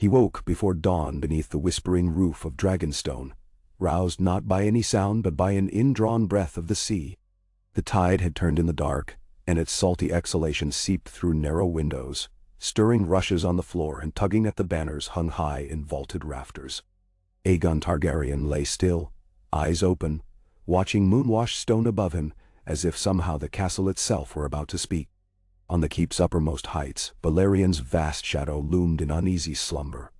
He woke before dawn beneath the whispering roof of Dragonstone, roused not by any sound but by an indrawn breath of the sea. The tide had turned in the dark, and its salty exhalation seeped through narrow windows, stirring rushes on the floor and tugging at the banners hung high in vaulted rafters. Aegon Targaryen lay still, eyes open, watching moon-washed stone above him, as if somehow the castle itself were about to speak. On the keep's uppermost heights, Valyria's vast shadow loomed in uneasy slumber,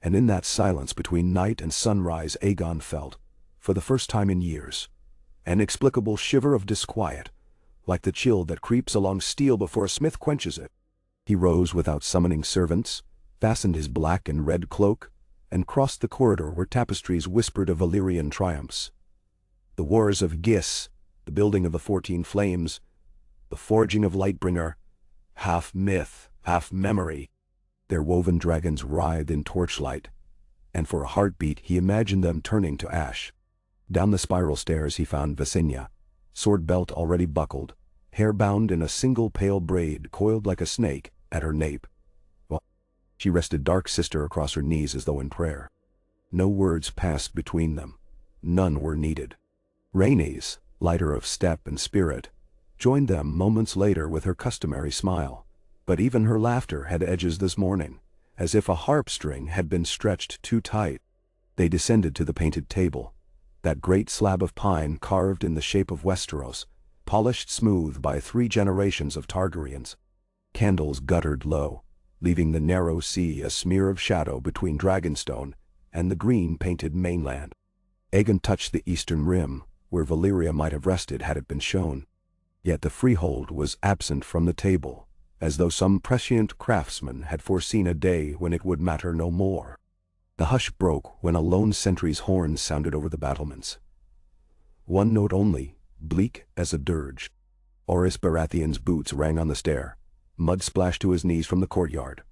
and in that silence between night and sunrise Aegon felt, for the first time in years, an inexplicable shiver of disquiet, like the chill that creeps along steel before a smith quenches it. He rose without summoning servants, fastened his black and red cloak, and crossed the corridor where tapestries whispered of Valyrian triumphs. The wars of Gis, the building of the 14 Flames, the forging of Lightbringer, half myth, half memory. Their woven dragons writhed in torchlight, and for a heartbeat he imagined them turning to ash. Down the spiral stairs he found Visenya, sword belt already buckled, hair bound in a single pale braid coiled like a snake at her nape. She rested Dark Sister across her knees as though in prayer. No words passed between them. None were needed. Rhaenys, lighter of step and spirit, joined them moments later with her customary smile, but even her laughter had edges this morning, as if a harp string had been stretched too tight. They descended to the painted table, that great slab of pine carved in the shape of Westeros, polished smooth by 3 generations of Targaryens. Candles guttered low, leaving the narrow sea a smear of shadow between Dragonstone and the green-painted mainland. Aegon touched the eastern rim, where Valyria might have rested had it been shown. Yet the freehold was absent from the table, as though some prescient craftsman had foreseen a day when it would matter no more. The hush broke when a lone sentry's horn sounded over the battlements. One note only, bleak as a dirge. Orys Baratheon's boots rang on the stair. Mud splashed to his knees from the courtyard,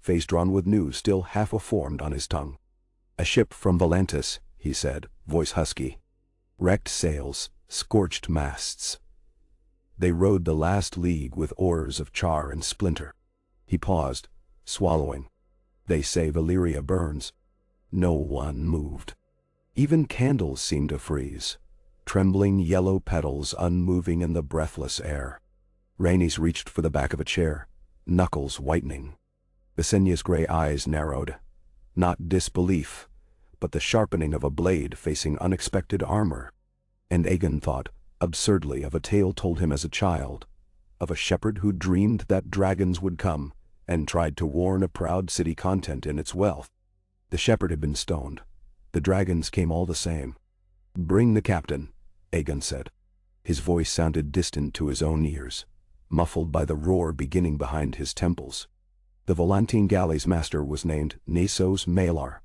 face drawn with news still half-formed on his tongue. "A ship from Volantis," he said, voice husky. "Wrecked sails, scorched masts. They rowed the last league with oars of char and splinter." He paused, swallowing. "They say Valyria burns." No one moved. Even candles seemed to freeze, trembling yellow petals unmoving in the breathless air. Rhaenys reached for the back of a chair, knuckles whitening. Visenya's gray eyes narrowed. Not disbelief, but the sharpening of a blade facing unexpected armor. And Aegon thought, absurdly, of a tale told him as a child, of a shepherd who dreamed that dragons would come, and tried to warn a proud city content in its wealth. The shepherd had been stoned. The dragons came all the same. "Bring the captain," Aegon said. His voice sounded distant to his own ears, muffled by the roar beginning behind his temples. The Volantine galley's master was named Nessos Malar,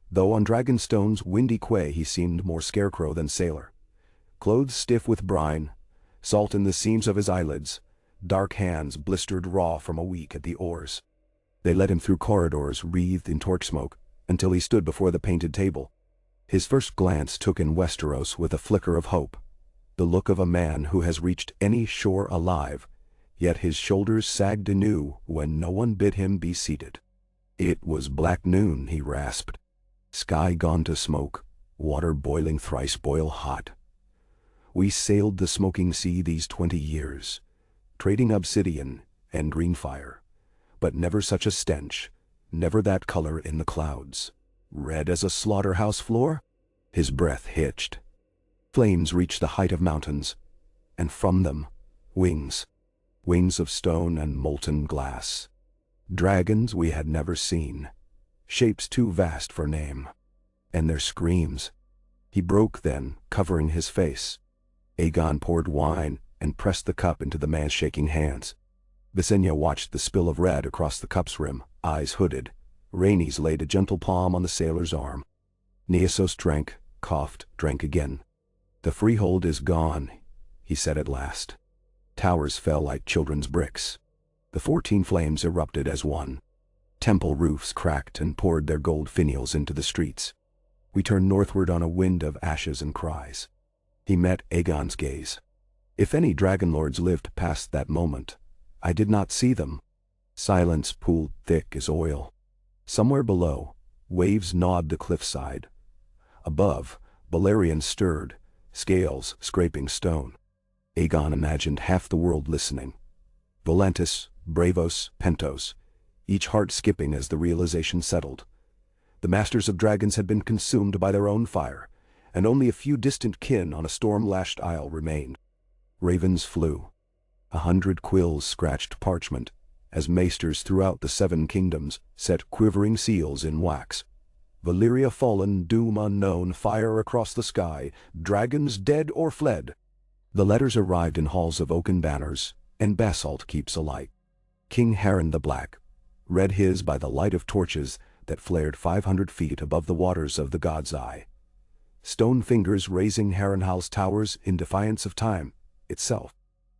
though on Dragonstone's windy quay he seemed more scarecrow than sailor. Clothes stiff with brine, salt in the seams of his eyelids, dark hands blistered raw from a week at the oars. They led him through corridors wreathed in torch smoke, until he stood before the painted table. His first glance took in Westeros with a flicker of hope, the look of a man who has reached any shore alive, yet his shoulders sagged anew when no one bid him be seated. It was black noon, he rasped. Sky gone to smoke, water boiling thrice boil hot. We sailed the smoking sea these 20 years, trading obsidian and green fire, but never such a stench, never that color in the clouds. Red as a slaughterhouse floor? His breath hitched. Flames reached the height of mountains, and from them, wings. Wings of stone and molten glass. Dragons we had never seen, shapes too vast for name. And their screams. He broke then, covering his face. Aegon poured wine and pressed the cup into the man's shaking hands. Visenya watched the spill of red across the cup's rim, eyes hooded. Rhaenys laid a gentle palm on the sailor's arm. Nessos drank, coughed, drank again. "The freehold is gone," he said at last. Towers fell like children's bricks. The 14 Flames erupted as one. Temple roofs cracked and poured their gold finials into the streets. We turned northward on a wind of ashes and cries. He met Aegon's gaze. If any dragon lords lived past that moment, I did not see them. Silence pooled thick as oil. Somewhere below, waves gnawed the cliffside. Above, Valyrian stirred, scales scraping stone. Aegon imagined half the world listening. Volantis, Bravos, Pentos, each heart skipping as the realization settled. The masters of dragons had been consumed by their own fire, and only a few distant kin on a storm-lashed isle remained. Ravens flew. 100 quills scratched parchment, as maesters throughout the 7 kingdoms set quivering seals in wax. Valyria fallen, doom unknown, fire across the sky, dragons dead or fled. The letters arrived in halls of oaken banners, and basalt keeps alight. King Harren the Black read his by the light of torches that flared 500 feet above the waters of the God's Eye. Stone fingers raising Harrenhal's towers in defiance of time itself.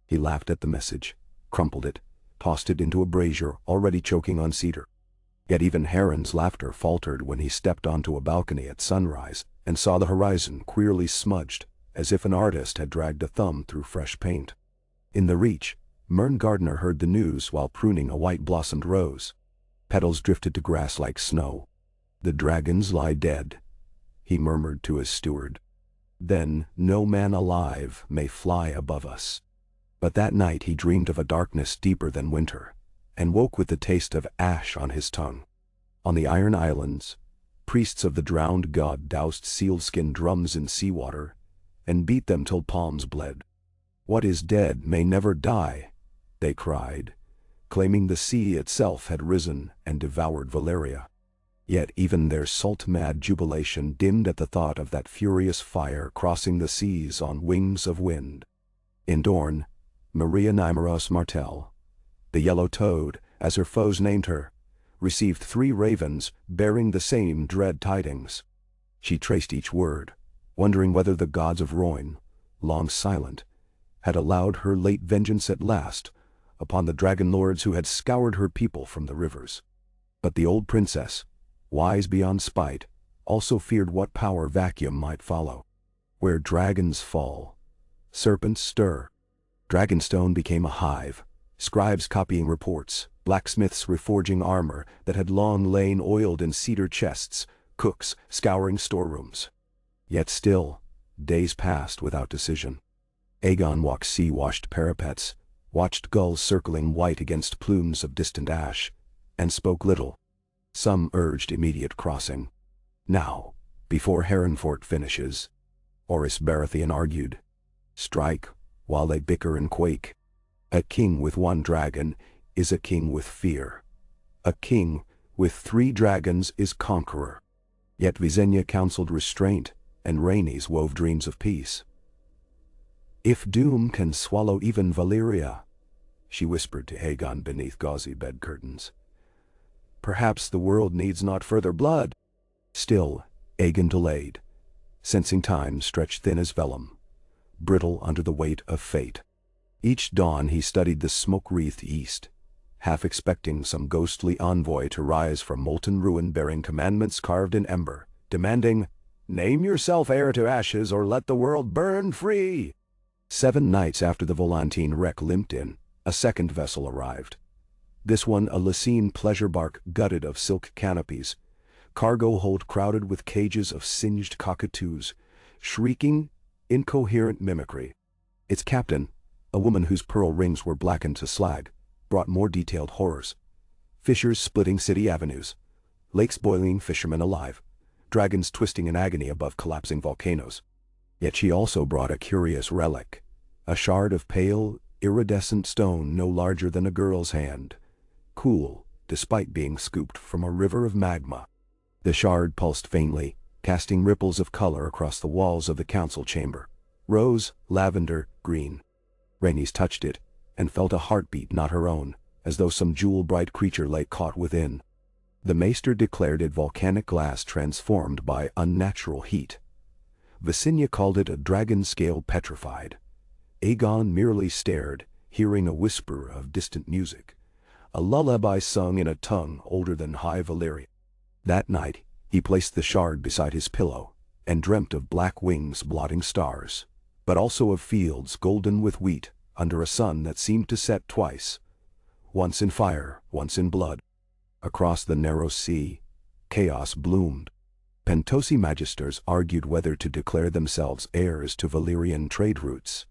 He laughed at the message, crumpled it, tossed it into a brazier already choking on cedar. Yet even Harren's laughter faltered when he stepped onto a balcony at sunrise and saw the horizon queerly smudged, as if an artist had dragged a thumb through fresh paint. In the reach, Mern Gardner heard the news while pruning a white-blossomed rose. Petals drifted to grass like snow. "The dragons lie dead," he murmured to his steward. "Then no man alive may fly above us." But that night he dreamed of a darkness deeper than winter, and woke with the taste of ash on his tongue. On the Iron Islands, priests of the drowned god doused sealskin drums in seawater, and beat them till palms bled. "What is dead may never die," they cried, claiming the sea itself had risen and devoured Valyria. Yet even their salt-mad jubilation dimmed at the thought of that furious fire crossing the seas on wings of wind. In Dorne, Maria Nymeros Martell, the Yellow Toad, as her foes named her, received 3 ravens bearing the same dread tidings. She traced each word, wondering whether the gods of Royn, long silent, had allowed her late vengeance at last upon the dragon lords who had scoured her people from the rivers. But the old princess, wise beyond spite, also feared what power vacuum might follow. Where dragons fall, serpents stir. Dragonstone became a hive, scribes copying reports, blacksmiths reforging armor that had long lain oiled in cedar chests, cooks scouring storerooms. Yet still, days passed without decision. Aegon walked sea-washed parapets, watched gulls circling white against plumes of distant ash, and spoke little. Some urged immediate crossing. "Now, before Harrenfort finishes," Orys Baratheon argued. "Strike, while they bicker and quake. A king with 1 dragon is a king with fear. A king with 3 dragons is conqueror." Yet Visenya counseled restraint, and Rhaenys wove dreams of peace. "If doom can swallow even Valyria," she whispered to Aegon beneath gauzy bed curtains, "perhaps the world needs not further blood." Still, Aegon delayed, sensing time stretched thin as vellum, brittle under the weight of fate. Each dawn he studied the smoke-wreathed east, half expecting some ghostly envoy to rise from molten ruin bearing commandments carved in ember, demanding, "Name yourself heir to ashes or let the world burn free." 7 nights after the Volantine wreck limped in, a second vessel arrived. This one a Lysine pleasure bark gutted of silk canopies, cargo hold crowded with cages of singed cockatoos, shrieking, incoherent mimicry. Its captain, a woman whose pearl rings were blackened to slag, brought more detailed horrors. Fissures splitting city avenues, lakes boiling, fishermen alive, dragons twisting in agony above collapsing volcanoes. Yet she also brought a curious relic, a shard of pale, iridescent stone no larger than a girl's hand, cool despite being scooped from a river of magma. The shard pulsed faintly, casting ripples of color across the walls of the council chamber. Rose, lavender, green. Rhaenys touched it, and felt a heartbeat not her own, as though some jewel-bright creature lay caught within. The maester declared it volcanic glass transformed by unnatural heat. Visenya called it a dragon-scale petrified. Aegon merely stared, hearing a whisper of distant music, a lullaby sung in a tongue older than High Valyria. That night, he placed the shard beside his pillow, and dreamt of black wings blotting stars, but also of fields golden with wheat under a sun that seemed to set twice, once in fire, once in blood. Across the narrow sea, chaos bloomed. Pentosi magisters argued whether to declare themselves heirs to Valyrian trade routes.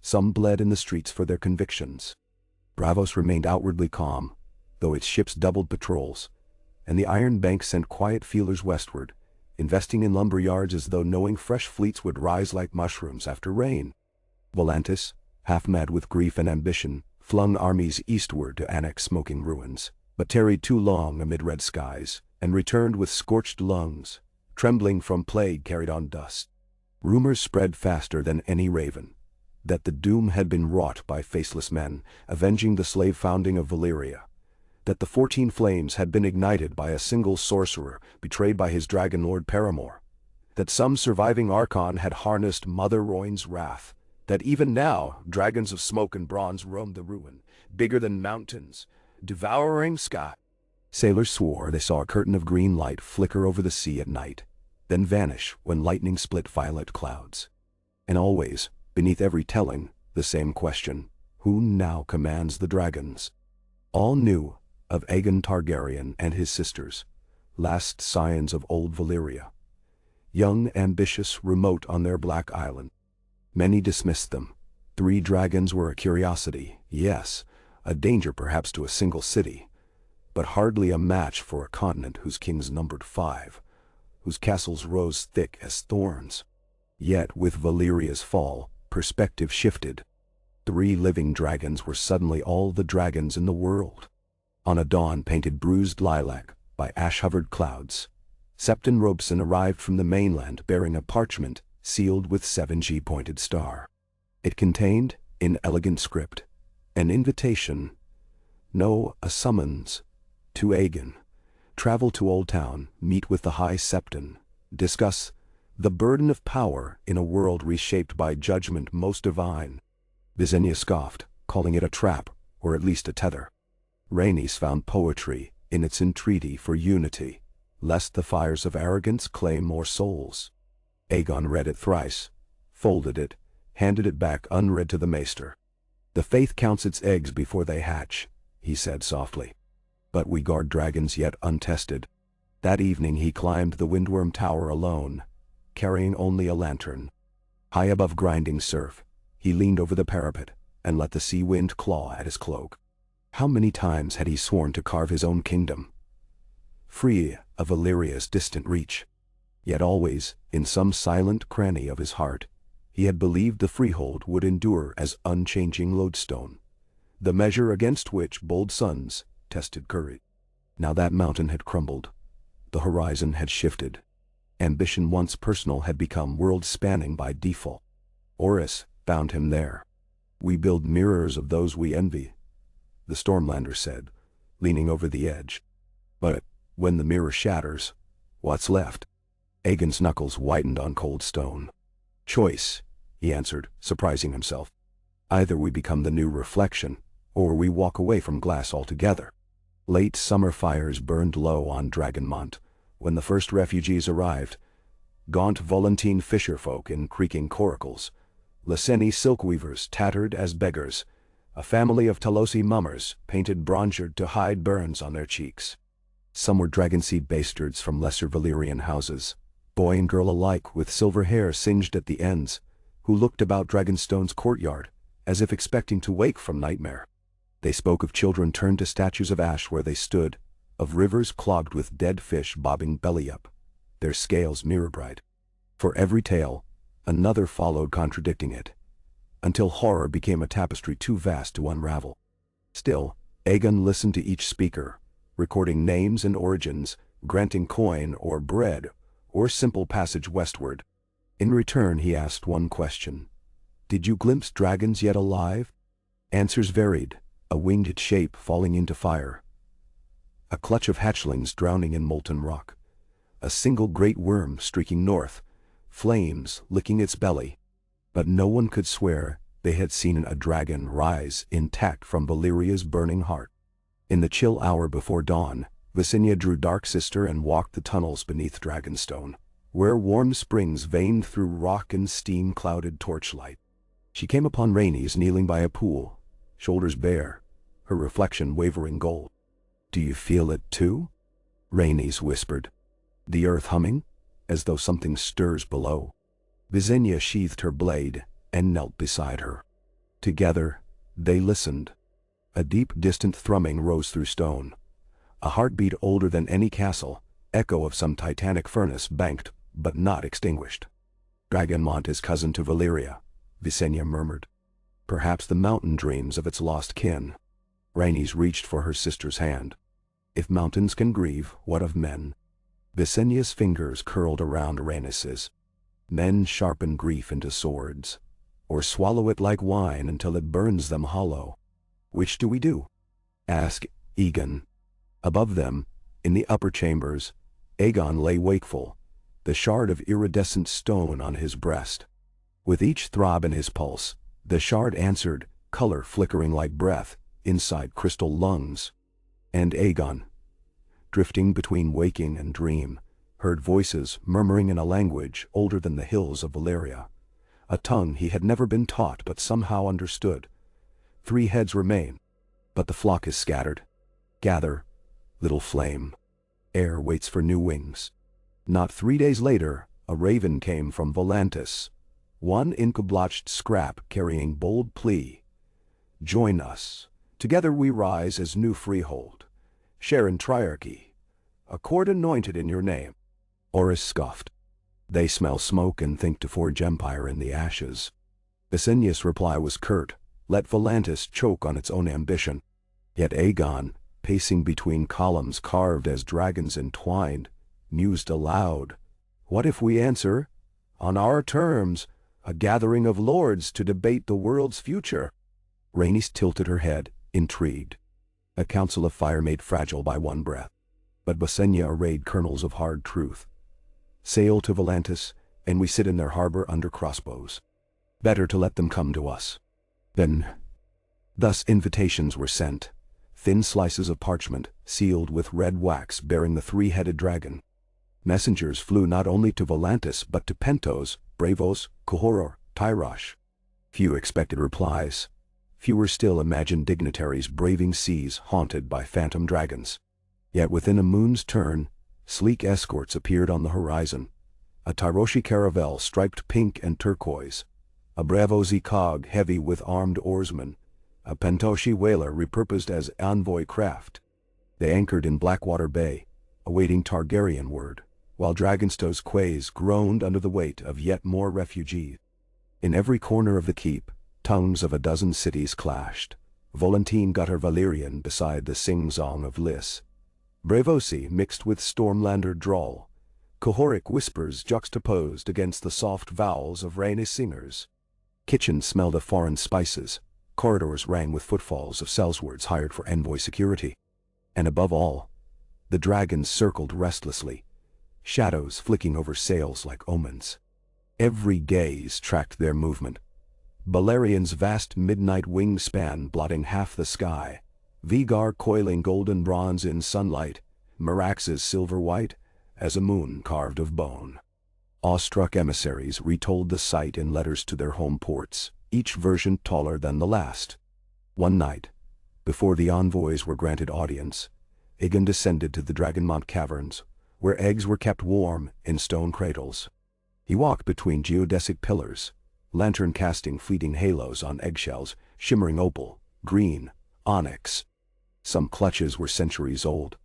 Some bled in the streets for their convictions. Braavos remained outwardly calm, though its ships doubled patrols, and the Iron Bank sent quiet feelers westward, investing in lumber yards as though knowing fresh fleets would rise like mushrooms after rain. Volantis, half mad with grief and ambition, flung armies eastward to annex smoking ruins, but tarried too long amid red skies, and returned with scorched lungs, trembling from plague carried on dust. Rumors spread faster than any raven, that the doom had been wrought by faceless men, avenging the slave founding of Valyria, that the 14 flames had been ignited by a single sorcerer betrayed by his dragon lord paramour, that some surviving archon had harnessed Mother Roine's wrath, that even now dragons of smoke and bronze roamed the ruin, bigger than mountains, devouring sky. Sailors swore they saw a curtain of green light flicker over the sea at night, then vanish when lightning split violet clouds. And always, beneath every telling, the same question: who now commands the dragons? All knew of Aegon Targaryen and his sisters, last scions of old Valyria. Young, ambitious, remote on their black island. Many dismissed them. 3 dragons were a curiosity, yes, a danger perhaps to a single city, but hardly a match for a continent whose kings numbered 5, whose castles rose thick as thorns. Yet with Valyria's fall, perspective shifted. 3 living dragons were suddenly all the dragons in the world. On a dawn painted bruised lilac by ash-hovered clouds, Septon Robeson arrived from the mainland bearing a parchment sealed with 7G-pointed star. It contained, in elegant script, an invitation, no, a summons, to Aegon. Travel to Old Town, meet with the High Septon, discuss the burden of power in a world reshaped by judgment most divine. Visenya scoffed, calling it a trap, or at least a tether. Rhaenys found poetry in its entreaty for unity, lest the fires of arrogance claim more souls. Aegon read it thrice, folded it, handed it back unread to the maester. "The faith counts its eggs before they hatch," he said softly. "But we guard dragons yet untested." That evening he climbed the Windworm Tower alone, carrying only a lantern. High above grinding surf, he leaned over the parapet and let the sea wind claw at his cloak. How many times had he sworn to carve his own kingdom, free of Valyria's distant reach? Yet always, in some silent cranny of his heart, he had believed the freehold would endure as unchanging lodestone, the measure against which bold suns tested courage. Now that mountain had crumbled. The horizon had shifted. Ambition once personal had become world-spanning by default. Oris found him there. "We build mirrors of those we envy," the Stormlander said, leaning over the edge. "But when the mirror shatters, what's left?" Aegon's knuckles whitened on cold stone. "Choice," he answered, surprising himself. "Either we become the new reflection, or we walk away from glass altogether." Late summer fires burned low on Dragonmont when the first refugees arrived. Gaunt Volantine fisherfolk in creaking coracles, Liceni silkweavers tattered as beggars, a family of Talosi mummers painted bronzered to hide burns on their cheeks. Some were dragonseed bastards from lesser Valyrian houses, boy and girl alike with silver hair singed at the ends, who looked about Dragonstone's courtyard, as if expecting to wake from nightmare. They spoke of children turned to statues of ash where they stood, of rivers clogged with dead fish bobbing belly up, their scales mirror-bright. For every tale, another followed contradicting it, until horror became a tapestry too vast to unravel. Still, Aegon listened to each speaker, recording names and origins, granting coin or bread, or simple passage westward. In return he asked one question: "Did you glimpse dragons yet alive?" Answers varied, a winged shape falling into fire, a clutch of hatchlings drowning in molten rock, a single great worm streaking north, flames licking its belly. But no one could swear they had seen a dragon rise intact from Valyria's burning heart. In the chill hour before dawn, Visenya drew Dark Sister and walked the tunnels beneath Dragonstone, where warm springs veined through rock and steam-clouded torchlight. She came upon Rhaenys kneeling by a pool, shoulders bare, her reflection wavering gold. "Do you feel it too?" Rhaenys whispered. The earth humming, as though something stirs below. Visenya sheathed her blade and knelt beside her. Together, they listened. A deep, distant thrumming rose through stone. A heartbeat older than any castle, echo of some titanic furnace banked, but not extinguished. Dragonmont is cousin to Valyria, Visenya murmured. Perhaps the mountain dreams of its lost kin. Rhaenys reached for her sister's hand. If mountains can grieve, what of men? Visenya's fingers curled around Rhaenys's. Men sharpen grief into swords, or swallow it like wine until it burns them hollow. Which do we do? Asked Aegon. Above them, in the upper chambers, Aegon lay wakeful, the shard of iridescent stone on his breast. With each throb in his pulse, the shard answered, color flickering like breath, inside crystal lungs. And Aegon, drifting between waking and dream, heard voices murmuring in a language older than the hills of Valyria, a tongue he had never been taught but somehow understood. 3 heads remain, but the flock is scattered. Gather, little flame. Air waits for new wings. Not 3 days later, a raven came from Volantis, one inkablotched scrap carrying bold plea. Join us. Together we rise as new freehold. Share in triarchy. A court anointed in your name. Oris scoffed. They smell smoke and think to forge empire in the ashes. Visenya's reply was curt. Let Volantis choke on its own ambition. Yet Aegon, pacing between columns carved as dragons entwined, mused aloud. What if we answer, on our terms, a gathering of lords to debate the world's future? Rhaenys tilted her head, intrigued. A council of fire made fragile by one breath. But Visenya arrayed kernels of hard truth. Sail to Volantis, and we sit in their harbor under crossbows. Better to let them come to us. Then, thus invitations were sent, thin slices of parchment, sealed with red wax bearing the 3-headed dragon. Messengers flew not only to Volantis but to Pentos, Bravos, Qohoror, Tyrosh. Few expected replies. Fewer still imagined dignitaries braving seas haunted by phantom dragons. Yet within a moon's turn, sleek escorts appeared on the horizon. A Tyroshi caravel striped pink and turquoise. A Bravosi cog heavy with armed oarsmen. A Pentoshi whaler repurposed as envoy craft. They anchored in Blackwater Bay, awaiting Targaryen word, while Dragonstow's quays groaned under the weight of yet more refugees. In every corner of the keep, tongues of a dozen cities clashed. Volantene gutter Valyrian beside the sing-song of Lys. Bravosi mixed with Stormlander drawl. Qohoric whispers juxtaposed against the soft vowels of Rhaenys singers. Kitchens smelled of foreign spices. Corridors rang with footfalls of sellswards hired for envoy security. And above all, the dragons circled restlessly, shadows flicking over sails like omens. Every gaze tracked their movement. Balerian's vast midnight wingspan blotting half the sky, Vigar coiling golden bronze in sunlight, Merax's silver white as a moon carved of bone. Awestruck emissaries retold the sight in letters to their home ports, each version taller than the last. One night, before the envoys were granted audience, Aegon descended to the Dragonmont caverns, where eggs were kept warm in stone cradles. He walked between geodesic pillars, lantern casting fleeting halos on eggshells, shimmering opal, green, onyx. Some clutches were centuries old,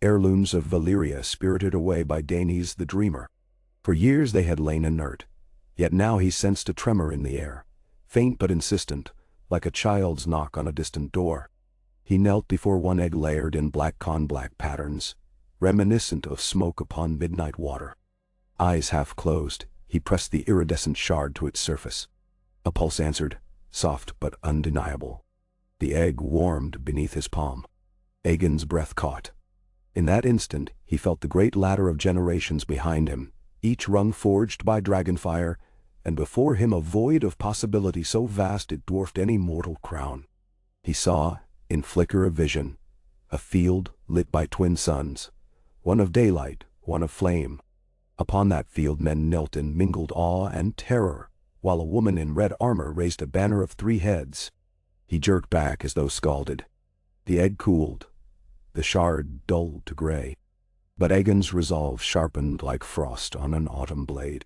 heirlooms of Valyria spirited away by Daenys the Dreamer. For years they had lain inert, yet now he sensed a tremor in the air, faint but insistent, like a child's knock on a distant door. He knelt before one egg layered in black con-black patterns, reminiscent of smoke upon midnight water. Eyes half closed, he pressed the iridescent shard to its surface. A pulse answered, soft but undeniable. The egg warmed beneath his palm. Aegon's breath caught. In that instant he felt the great ladder of generations behind him, each rung forged by dragonfire, and before him a void of possibility so vast it dwarfed any mortal crown. He saw, in flicker of vision, a field lit by twin suns, one of daylight, one of flame. Upon that field men knelt in mingled awe and terror, while a woman in red armor raised a banner of 3 heads. He jerked back as though scalded. The egg cooled, the shard dulled to gray. But Aegon's resolve sharpened like frost on an autumn blade.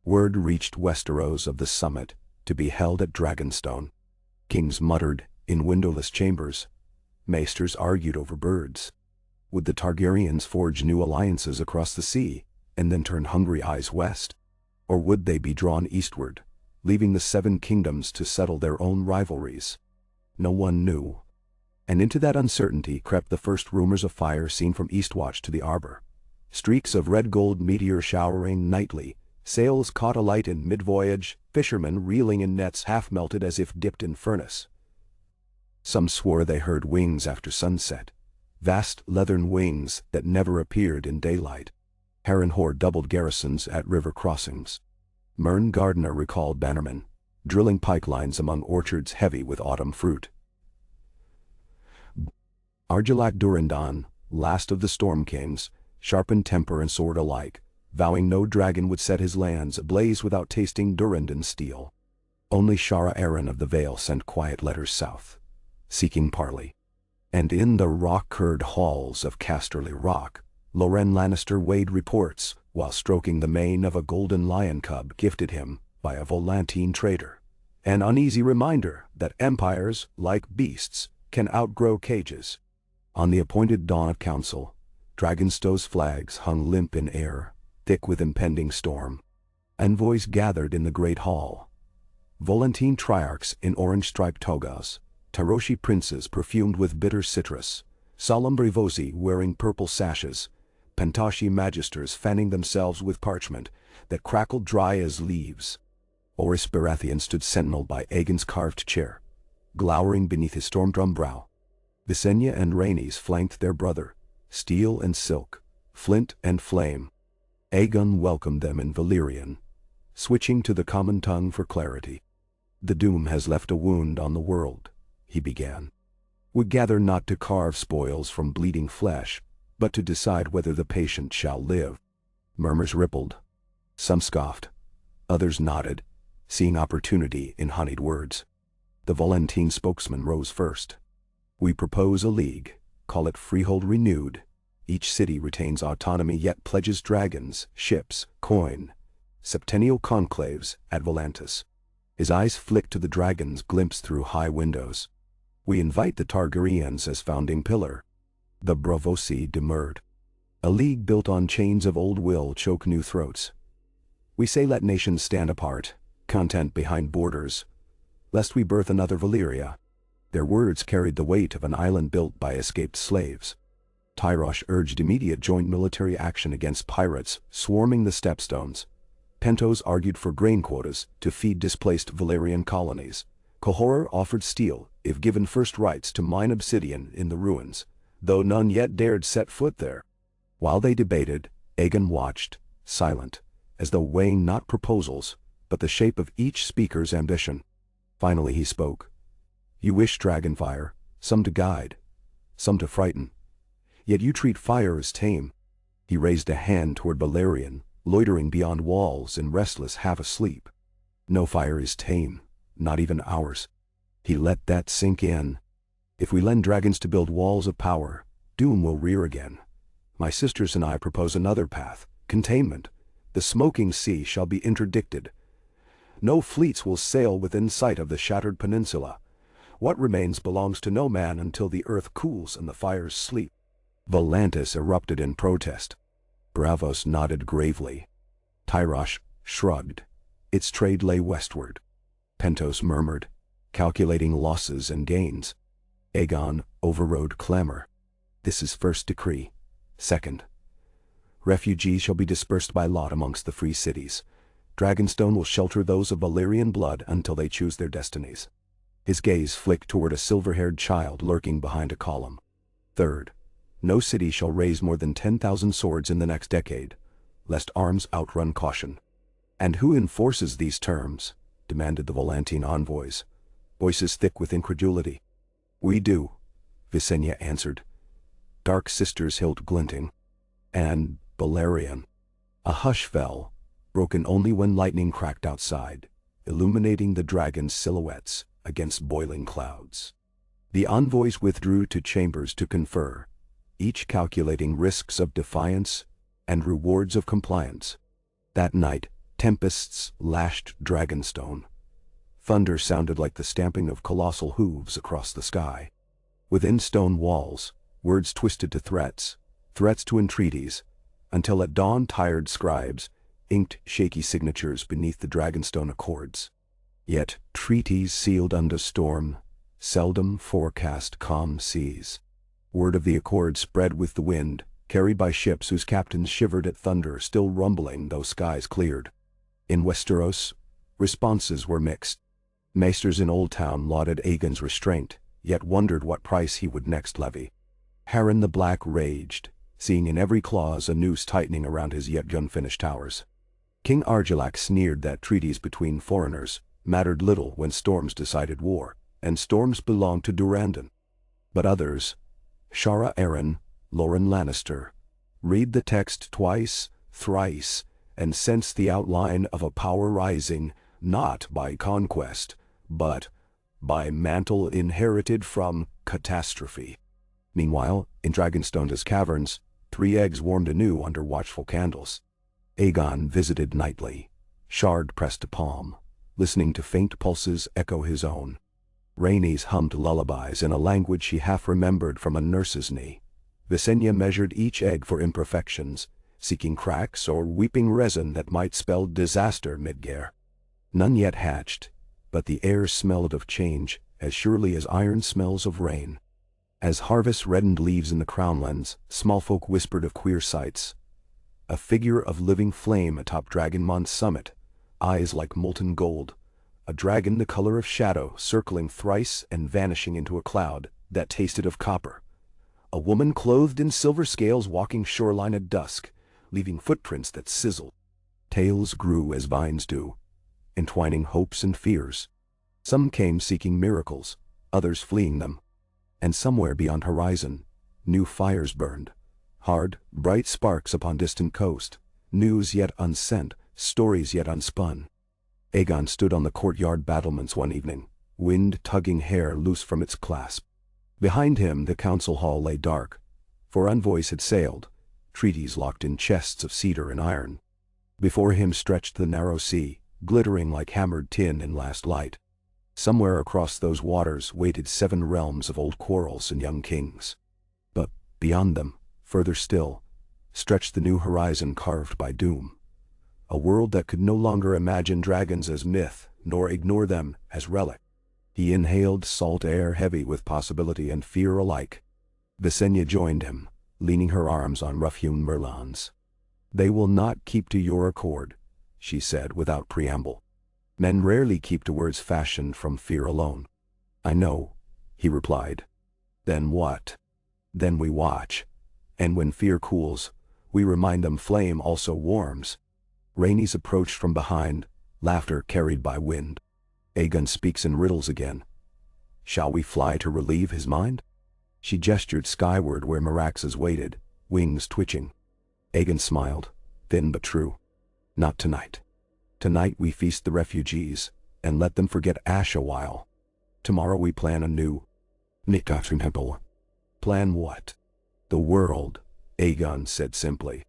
Word reached Westeros of the summit, to be held at Dragonstone. Kings muttered, in windowless chambers. Maesters argued over birds. Would the Targaryens forge new alliances across the sea, and then turn hungry eyes west? Or would they be drawn eastward, leaving the Seven Kingdoms to settle their own rivalries? No one knew. And into that uncertainty crept the first rumors of fire seen from Eastwatch to the arbor. Streaks of red-gold meteor showering nightly, sails caught alight in mid-voyage, fishermen reeling in nets half-melted as if dipped in furnace. Some swore they heard wings after sunset, vast leathern wings that never appeared in daylight. Harrenhal doubled garrisons at river crossings. Mern Gardner recalled bannermen, drilling pikelines among orchards heavy with autumn fruit. Argilac Durindon, last of the Storm Kings, sharpened temper and sword alike, vowing no dragon would set his lands ablaze without tasting Durindon steel. Only Shara Aaron of the Vale sent quiet letters south, seeking parley. And in the rock-curd halls of Casterly Rock, Loren Lannister weighed reports while stroking the mane of a golden lion cub gifted him by a Volantine trader. An uneasy reminder that empires, like beasts, can outgrow cages. On the appointed dawn of council, Dragonstone's flags hung limp in air, thick with impending storm. Envoys gathered in the great hall. Volantine triarchs in orange-striped togas, Taroshi princes perfumed with bitter citrus, solemn Brevosi wearing purple sashes, Pentashi magisters fanning themselves with parchment that crackled dry as leaves. Oris Baratheon stood sentinel by Aegon's carved chair, glowering beneath his storm-drum brow. Visenya and Rhaenys flanked their brother, steel and silk, flint and flame. Aegon welcomed them in Valyrian, switching to the common tongue for clarity. "The doom has left a wound on the world," he began. "We gather not to carve spoils from bleeding flesh, but to decide whether the patient shall live." Murmurs rippled. Some scoffed. Others nodded, seeing opportunity in honeyed words. The Volantine spokesman rose first. "We propose a league, call it Freehold Renewed. Each city retains autonomy yet pledges dragons, ships, coin. Septennial conclaves at Volantis." His eyes flicked to the dragons glimpsed through high windows. "We invite the Targaryens as founding pillar." The Bravosi demurred. "A league built on chains of old will choke new throats. We say let nations stand apart, content behind borders, lest we birth another Valyria." Their words carried the weight of an island built by escaped slaves. Tyrosh urged immediate joint military action against pirates swarming the stepstones. Pentos argued for grain quotas to feed displaced Valyrian colonies. Qohor offered steel if given first rights to mine obsidian in the ruins, though none yet dared set foot there. While they debated, Aegon watched, silent, as though weighing not proposals, but the shape of each speaker's ambition. Finally he spoke. "You wish dragonfire, some to guide, some to frighten. Yet you treat fire as tame." He raised a hand toward Balerion, loitering beyond walls and restless half asleep. "No fire is tame, not even ours." He let that sink in. "If we lend dragons to build walls of power, doom will rear again. My sisters and I propose another path, containment. The smoking sea shall be interdicted. No fleets will sail within sight of the shattered peninsula. What remains belongs to no man until the earth cools and the fires sleep." Volantis erupted in protest. Braavos nodded gravely. Tyrosh shrugged. Its trade lay westward. Pentos murmured, calculating losses and gains. Aegon overrode clamor. "This is first decree. Second, refugees shall be dispersed by lot amongst the free cities. Dragonstone will shelter those of Valyrian blood until they choose their destinies." His gaze flicked toward a silver-haired child lurking behind a column. "Third, no city shall raise more than 10,000 swords in the next decade, lest arms outrun caution." "And who enforces these terms?" demanded the Volantine envoys, voices thick with incredulity. "We do," Visenya answered, dark sisters hilt glinting. "And Balerion." A hush fell, broken only when lightning cracked outside, illuminating the dragon's silhouettes against boiling clouds. The envoys withdrew to chambers to confer, each calculating risks of defiance and rewards of compliance. That night, tempests lashed Dragonstone. Thunder sounded like the stamping of colossal hooves across the sky. Within stone walls, words twisted to threats, threats to entreaties, until at dawn tired scribes inked shaky signatures beneath the Dragonstone accords. Yet treaties sealed under storm seldom forecast calm seas. Word of the accord spread with the wind, carried by ships whose captains shivered at thunder still rumbling though skies cleared. In Westeros, responses were mixed. Maesters in Old Town lauded Aegon's restraint, yet wondered what price he would next levy. Harren the Black raged, seeing in every clause a noose tightening around his yet unfinished towers. King Argilac sneered that treaties between foreigners mattered little when storms decided war, and storms belonged to Durandon. But others, Shara Arryn, Loren Lannister, read the text twice, thrice, and sense the outline of a power rising, not by conquest, but by mantle inherited from catastrophe. Meanwhile, in Dragonstone's caverns, 3 eggs warmed anew under watchful candles. Aegon visited nightly, shard pressed to palm, listening to faint pulses echo his own. Rhaenys hummed lullabies in a language she half remembered from a nurse's knee. Visenya measured each egg for imperfections, seeking cracks or weeping resin that might spell disaster midgare. None yet hatched, but the air smelled of change as surely as iron smells of rain. As harvest reddened leaves in the crownlands, small folk whispered of queer sights. A figure of living flame atop Dragonmont's summit, eyes like molten gold, a dragon the color of shadow circling thrice and vanishing into a cloud that tasted of copper. A woman clothed in silver scales walking shoreline at dusk, leaving footprints that sizzled. Tales grew as vines do, entwining hopes and fears. Some came seeking miracles, others fleeing them. And somewhere beyond horizon, new fires burned. Hard, bright sparks upon distant coast, news yet unsent, stories yet unspun. Aegon stood on the courtyard battlements one evening, wind tugging hair loose from its clasp. Behind him the council hall lay dark, for envoys had sailed, treaties locked in chests of cedar and iron. Before him stretched the narrow sea, glittering like hammered tin in last light. Somewhere across those waters waited 7 realms of old quarrels and young kings. But beyond them, further still, stretched the new horizon carved by doom. A world that could no longer imagine dragons as myth, nor ignore them as relic. He inhaled salt air heavy with possibility and fear alike. Visenya joined him, leaning her arms on rough-hewn merlons. "They will not keep to your accord," she said without preamble. "Men rarely keep to words fashioned from fear alone." "I know," he replied. "Then what?" "Then we watch. And when fear cools, we remind them flame also warms." Rhaenys approached from behind, laughter carried by wind. Aegon speaks in riddles again. Shall we fly to relieve his mind? She gestured skyward where Meraxes waited, wings twitching. Aegon smiled, thin but true. "Not tonight. Tonight we feast the refugees, and let them forget Ash a while. Tomorrow we plan anew." "Plan what?" "The world," Aegon said simply.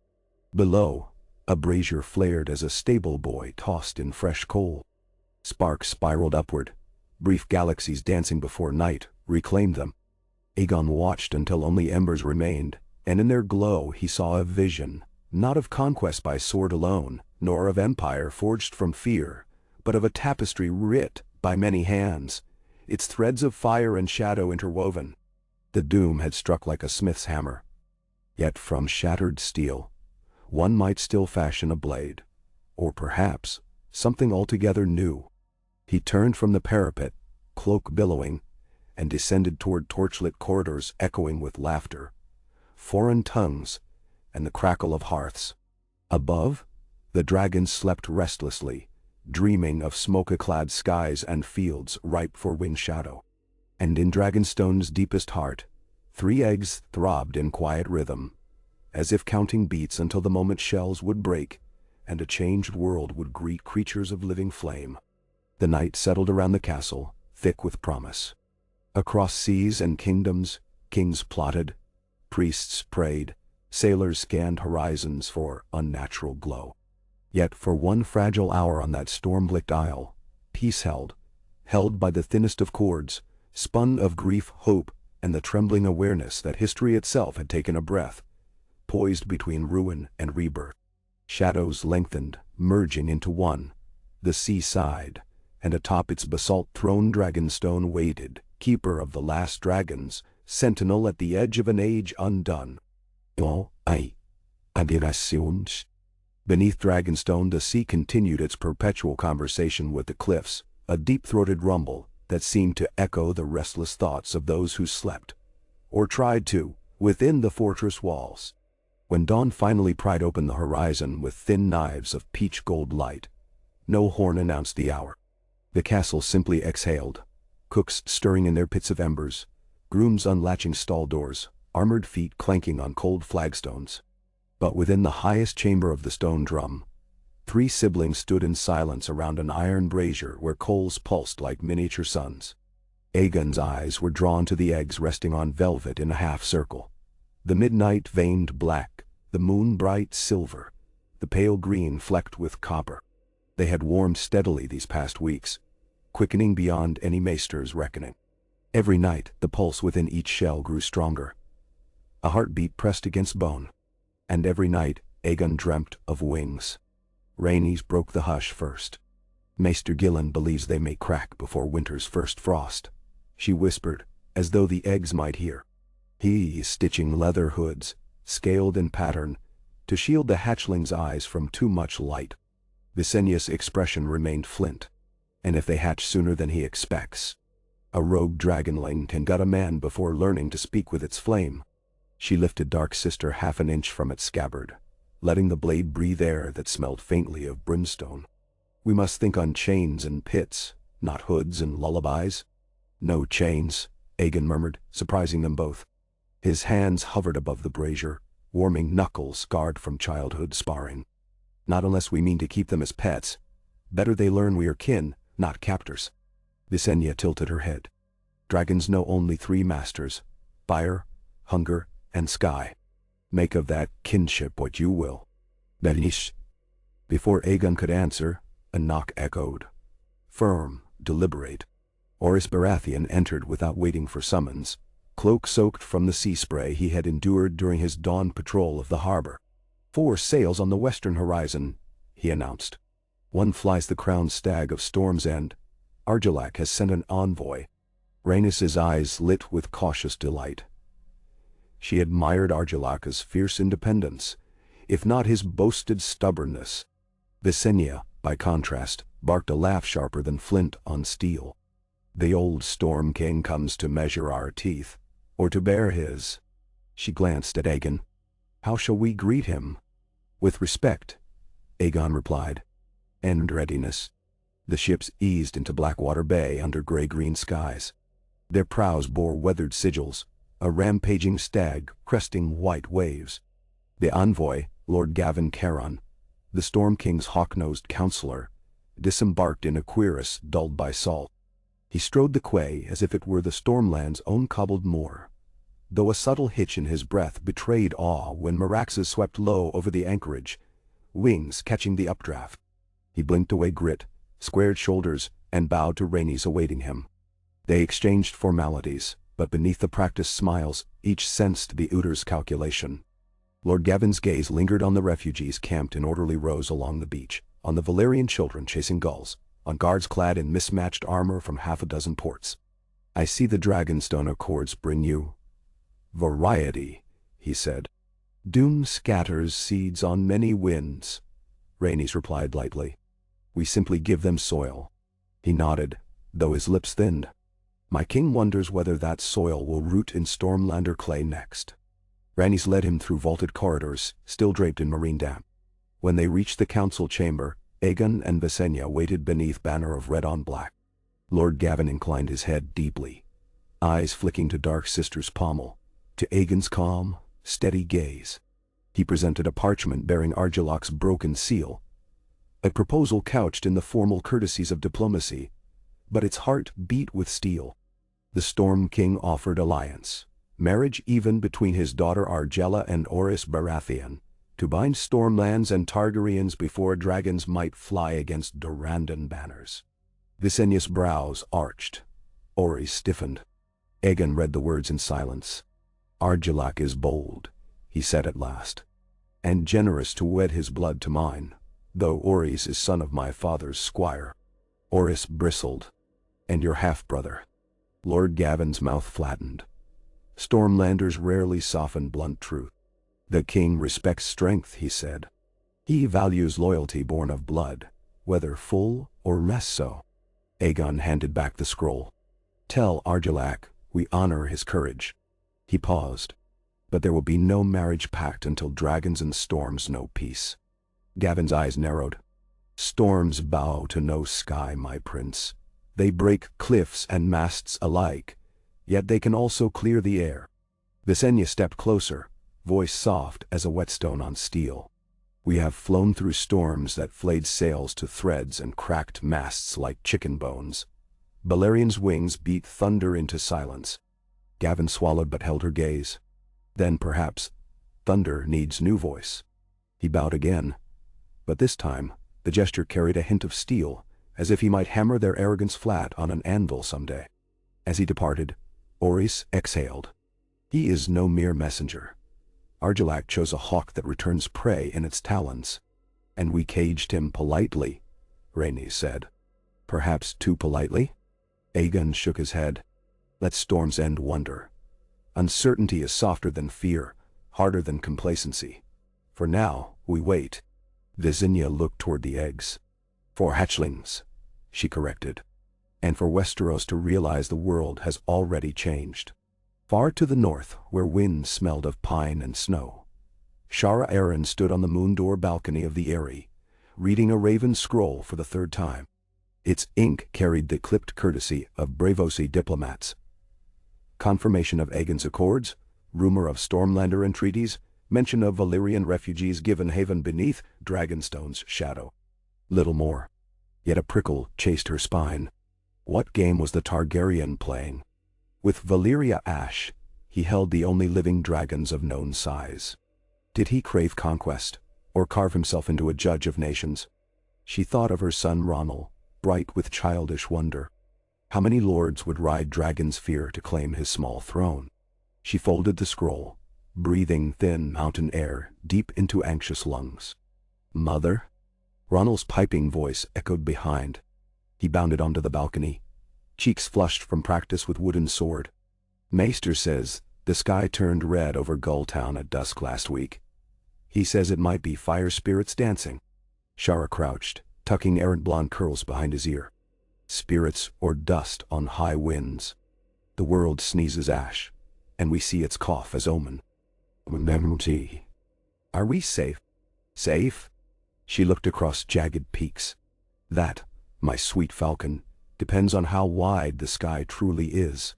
Below, a brazier flared as a stable boy tossed in fresh coal. Sparks spiraled upward, brief galaxies dancing before night reclaimed them. Aegon watched until only embers remained, and in their glow he saw a vision, not of conquest by sword alone, nor of empire forged from fear, but of a tapestry writ by many hands, its threads of fire and shadow interwoven. The doom had struck like a smith's hammer. Yet from shattered steel, one might still fashion a blade, or perhaps something altogether new. He turned from the parapet, cloak billowing, and descended toward torchlit corridors echoing with laughter, foreign tongues, and the crackle of hearths. Above, the dragons slept restlessly, dreaming of smoke-clad skies and fields ripe for wind shadow. And in Dragonstone's deepest heart, 3 eggs throbbed in quiet rhythm, as if counting beats until the moment shells would break, and a changed world would greet creatures of living flame. The night settled around the castle, thick with promise. Across seas and kingdoms, kings plotted, Priests prayed, sailors scanned horizons for unnatural glow. Yet for one fragile hour on that storm-blicked isle, peace held by the thinnest of cords, spun of grief, hope, and the trembling awareness that history itself had taken a breath, poised between ruin and rebirth. Shadows lengthened, merging into one. The sea sighed, and atop its basalt-throned dragonstone waited, keeper of the last dragons, sentinel at the edge of an age undone. Oh, ay, adirations. Beneath Dragonstone the sea continued its perpetual conversation with the cliffs, a deep-throated rumble that seemed to echo the restless thoughts of those who slept, or tried to, within the fortress walls. When dawn finally pried open the horizon with thin knives of peach-gold light, no horn announced the hour. The castle simply exhaled, cooks stirring in their pits of embers, grooms unlatching stall doors, armored feet clanking on cold flagstones. But within the highest chamber of the stone drum, 3 siblings stood in silence around an iron brazier where coals pulsed like miniature suns. Aegon's eyes were drawn to the eggs resting on velvet in a half-circle. The midnight veined black, the moon bright silver, the pale green flecked with copper. They had warmed steadily these past weeks, quickening beyond any maester's reckoning. Every night the pulse within each shell grew stronger. A heartbeat pressed against bone. And every night Aegon dreamt of wings. Rhaenys broke the hush first. Maester Gillen believes they may crack before winter's first frost, she whispered, as though the eggs might hear. He is stitching leather hoods, scaled in pattern, to shield the hatchlings' eyes from too much light. Visenya's expression remained flint. And if they hatch sooner than he expects, a rogue dragonling can gut a man before learning to speak with its flame. She lifted Dark Sister half an inch from its scabbard, letting the blade breathe air that smelled faintly of brimstone. We must think on chains and pits, not hoods and lullabies. No chains, Aegon murmured, surprising them both. His hands hovered above the brazier, warming knuckles scarred from childhood sparring. Not unless we mean to keep them as pets. Better they learn we are kin, not captors. Visenya tilted her head. Dragons know only 3 masters: fire, hunger, and sky. Make of that kinship what you will. Benish. Before Aegon could answer, a knock echoed. Firm, deliberate. Oris Baratheon entered without waiting for summons, cloak soaked from the sea spray he had endured during his dawn patrol of the harbor. 4 sails on the western horizon, he announced. One flies the crowned stag of Storm's End. Argilac has sent an envoy. Rhaenys' eyes lit with cautious delight. She admired Argilac's fierce independence, if not his boasted stubbornness. Visenya, by contrast, barked a laugh sharper than flint on steel. The old Storm King comes to measure our teeth, or to bear his. She glanced at Aegon. How shall we greet him? With respect, Aegon replied. And readiness. The ships eased into Blackwater Bay under gray-green skies. Their prows bore weathered sigils, a rampaging stag cresting white waves. The envoy, Lord Gavin Caron, the Storm King's hawk-nosed counselor, disembarked in a cuirass dulled by salt. He strode the quay as if it were the Stormland's own cobbled moor, though a subtle hitch in his breath betrayed awe when Meraxes swept low over the anchorage, wings catching the updraft. He blinked away grit, squared shoulders, and bowed to Rhaenys awaiting him. They exchanged formalities, but beneath the practiced smiles, each sensed the Uther's calculation. Lord Gavin's gaze lingered on the refugees camped in orderly rows along the beach, on the Valyrian children chasing gulls, on guards clad in mismatched armor from half a dozen ports. I see the Dragonstone Accords bring you variety, he said. Doom scatters seeds on many winds, Rhaenys replied lightly. We simply give them soil. He nodded, though his lips thinned. My king wonders whether that soil will root in Stormlander clay next. Rhaenys led him through vaulted corridors, still draped in marine damp. When they reached the council chamber, Aegon and Visenya waited beneath banner of red on black. Lord Gavin inclined his head deeply, eyes flicking to Dark Sister's pommel, to Aegon's calm, steady gaze. He presented a parchment bearing Argilac's broken seal, a proposal couched in the formal courtesies of diplomacy, but its heart beat with steel. The Storm King offered alliance, Marriage even between his daughter Argella and Orys Baratheon, to bind Stormlands and Targaryens before dragons might fly against Dorandan banners. Visenya's brows arched. Orys stiffened. Aegon read the words in silence. Argilac is bold, he said at last, and generous to wed his blood to mine, though Orys is son of my father's squire. Orys bristled. And your half-brother. Lord Gavin's mouth flattened. Stormlanders rarely soften blunt truth. The king respects strength, he said. He values loyalty born of blood, whether full or less so. Aegon handed back the scroll. Tell Argilac we honor his courage. He paused. But there will be no marriage pact until dragons and storms know peace. Gavin's eyes narrowed. Storms bow to no sky, my prince. They break cliffs and masts alike, yet they can also clear the air. Visenya stepped closer, voice soft as a whetstone on steel. We have flown through storms that flayed sails to threads and cracked masts like chicken bones. Valyrian's wings beat thunder into silence. Gavin swallowed but held her gaze. Then perhaps, thunder needs new voice. He bowed again, but this time the gesture carried a hint of steel, as if he might hammer their arrogance flat on an anvil someday. As he departed, Orys exhaled. He is no mere messenger. Argilac chose a hawk that returns prey in its talons. And we caged him politely, Rhaenys said. Perhaps too politely? Aegon shook his head. Let storms end wonder. Uncertainty is softer than fear, harder than complacency. For now, we wait. Visenya looked toward the eggs. For hatchlings, she corrected. And for Westeros to realize the world has already changed. Far to the north, where winds smelled of pine and snow, Shara Aaron stood on the moon-door balcony of the Eyrie, reading a raven scroll for the third time. Its ink carried the clipped courtesy of Braavosi diplomats. Confirmation of Aegon's accords, rumor of Stormlander entreaties, mention of Valyrian refugees given haven beneath Dragonstone's shadow. Little more. Yet a prickle chased her spine. What game was the Targaryen playing? With Valyria Ash, he held the only living dragons of known size. Did he crave conquest, or carve himself into a judge of nations? She thought of her son Ronald, bright with childish wonder. How many lords would ride Dragon's fear to claim his small throne? She folded the scroll, breathing thin mountain air deep into anxious lungs. Mother? Ronald's piping voice echoed behind. He bounded onto the balcony, cheeks flushed from practice with wooden sword. Maester says the sky turned red over Gulltown at dusk last week. He says it might be fire spirits dancing. Shara crouched, tucking errant blonde curls behind his ear. Spirits or dust on high winds. The world sneezes ash, and we see its cough as omen. Are we safe? Safe? She looked across jagged peaks. That, my sweet falcon, depends on how wide the sky truly is.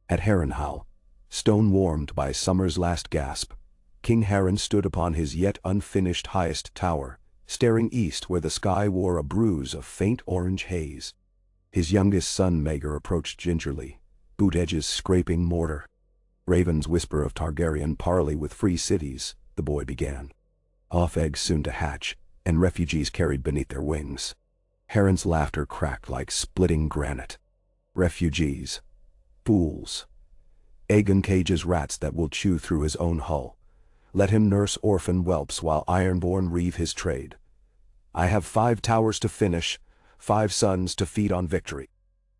At Harrenhal, stone-warmed by summer's last gasp, King Harren stood upon his yet unfinished highest tower, staring east where the sky wore a bruise of faint orange haze. His youngest son Maegor approached gingerly, boot edges scraping mortar. Ravens whisper of Targaryen parley with free cities, the boy began. Off eggs soon to hatch, and refugees carried beneath their wings. Harren's laughter cracked like splitting granite. Refugees. Fools. Aegon cages rats that will chew through his own hull. Let him nurse orphan whelps while Ironborn reave his trade. I have 5 towers to finish, 5 sons to feed on victory.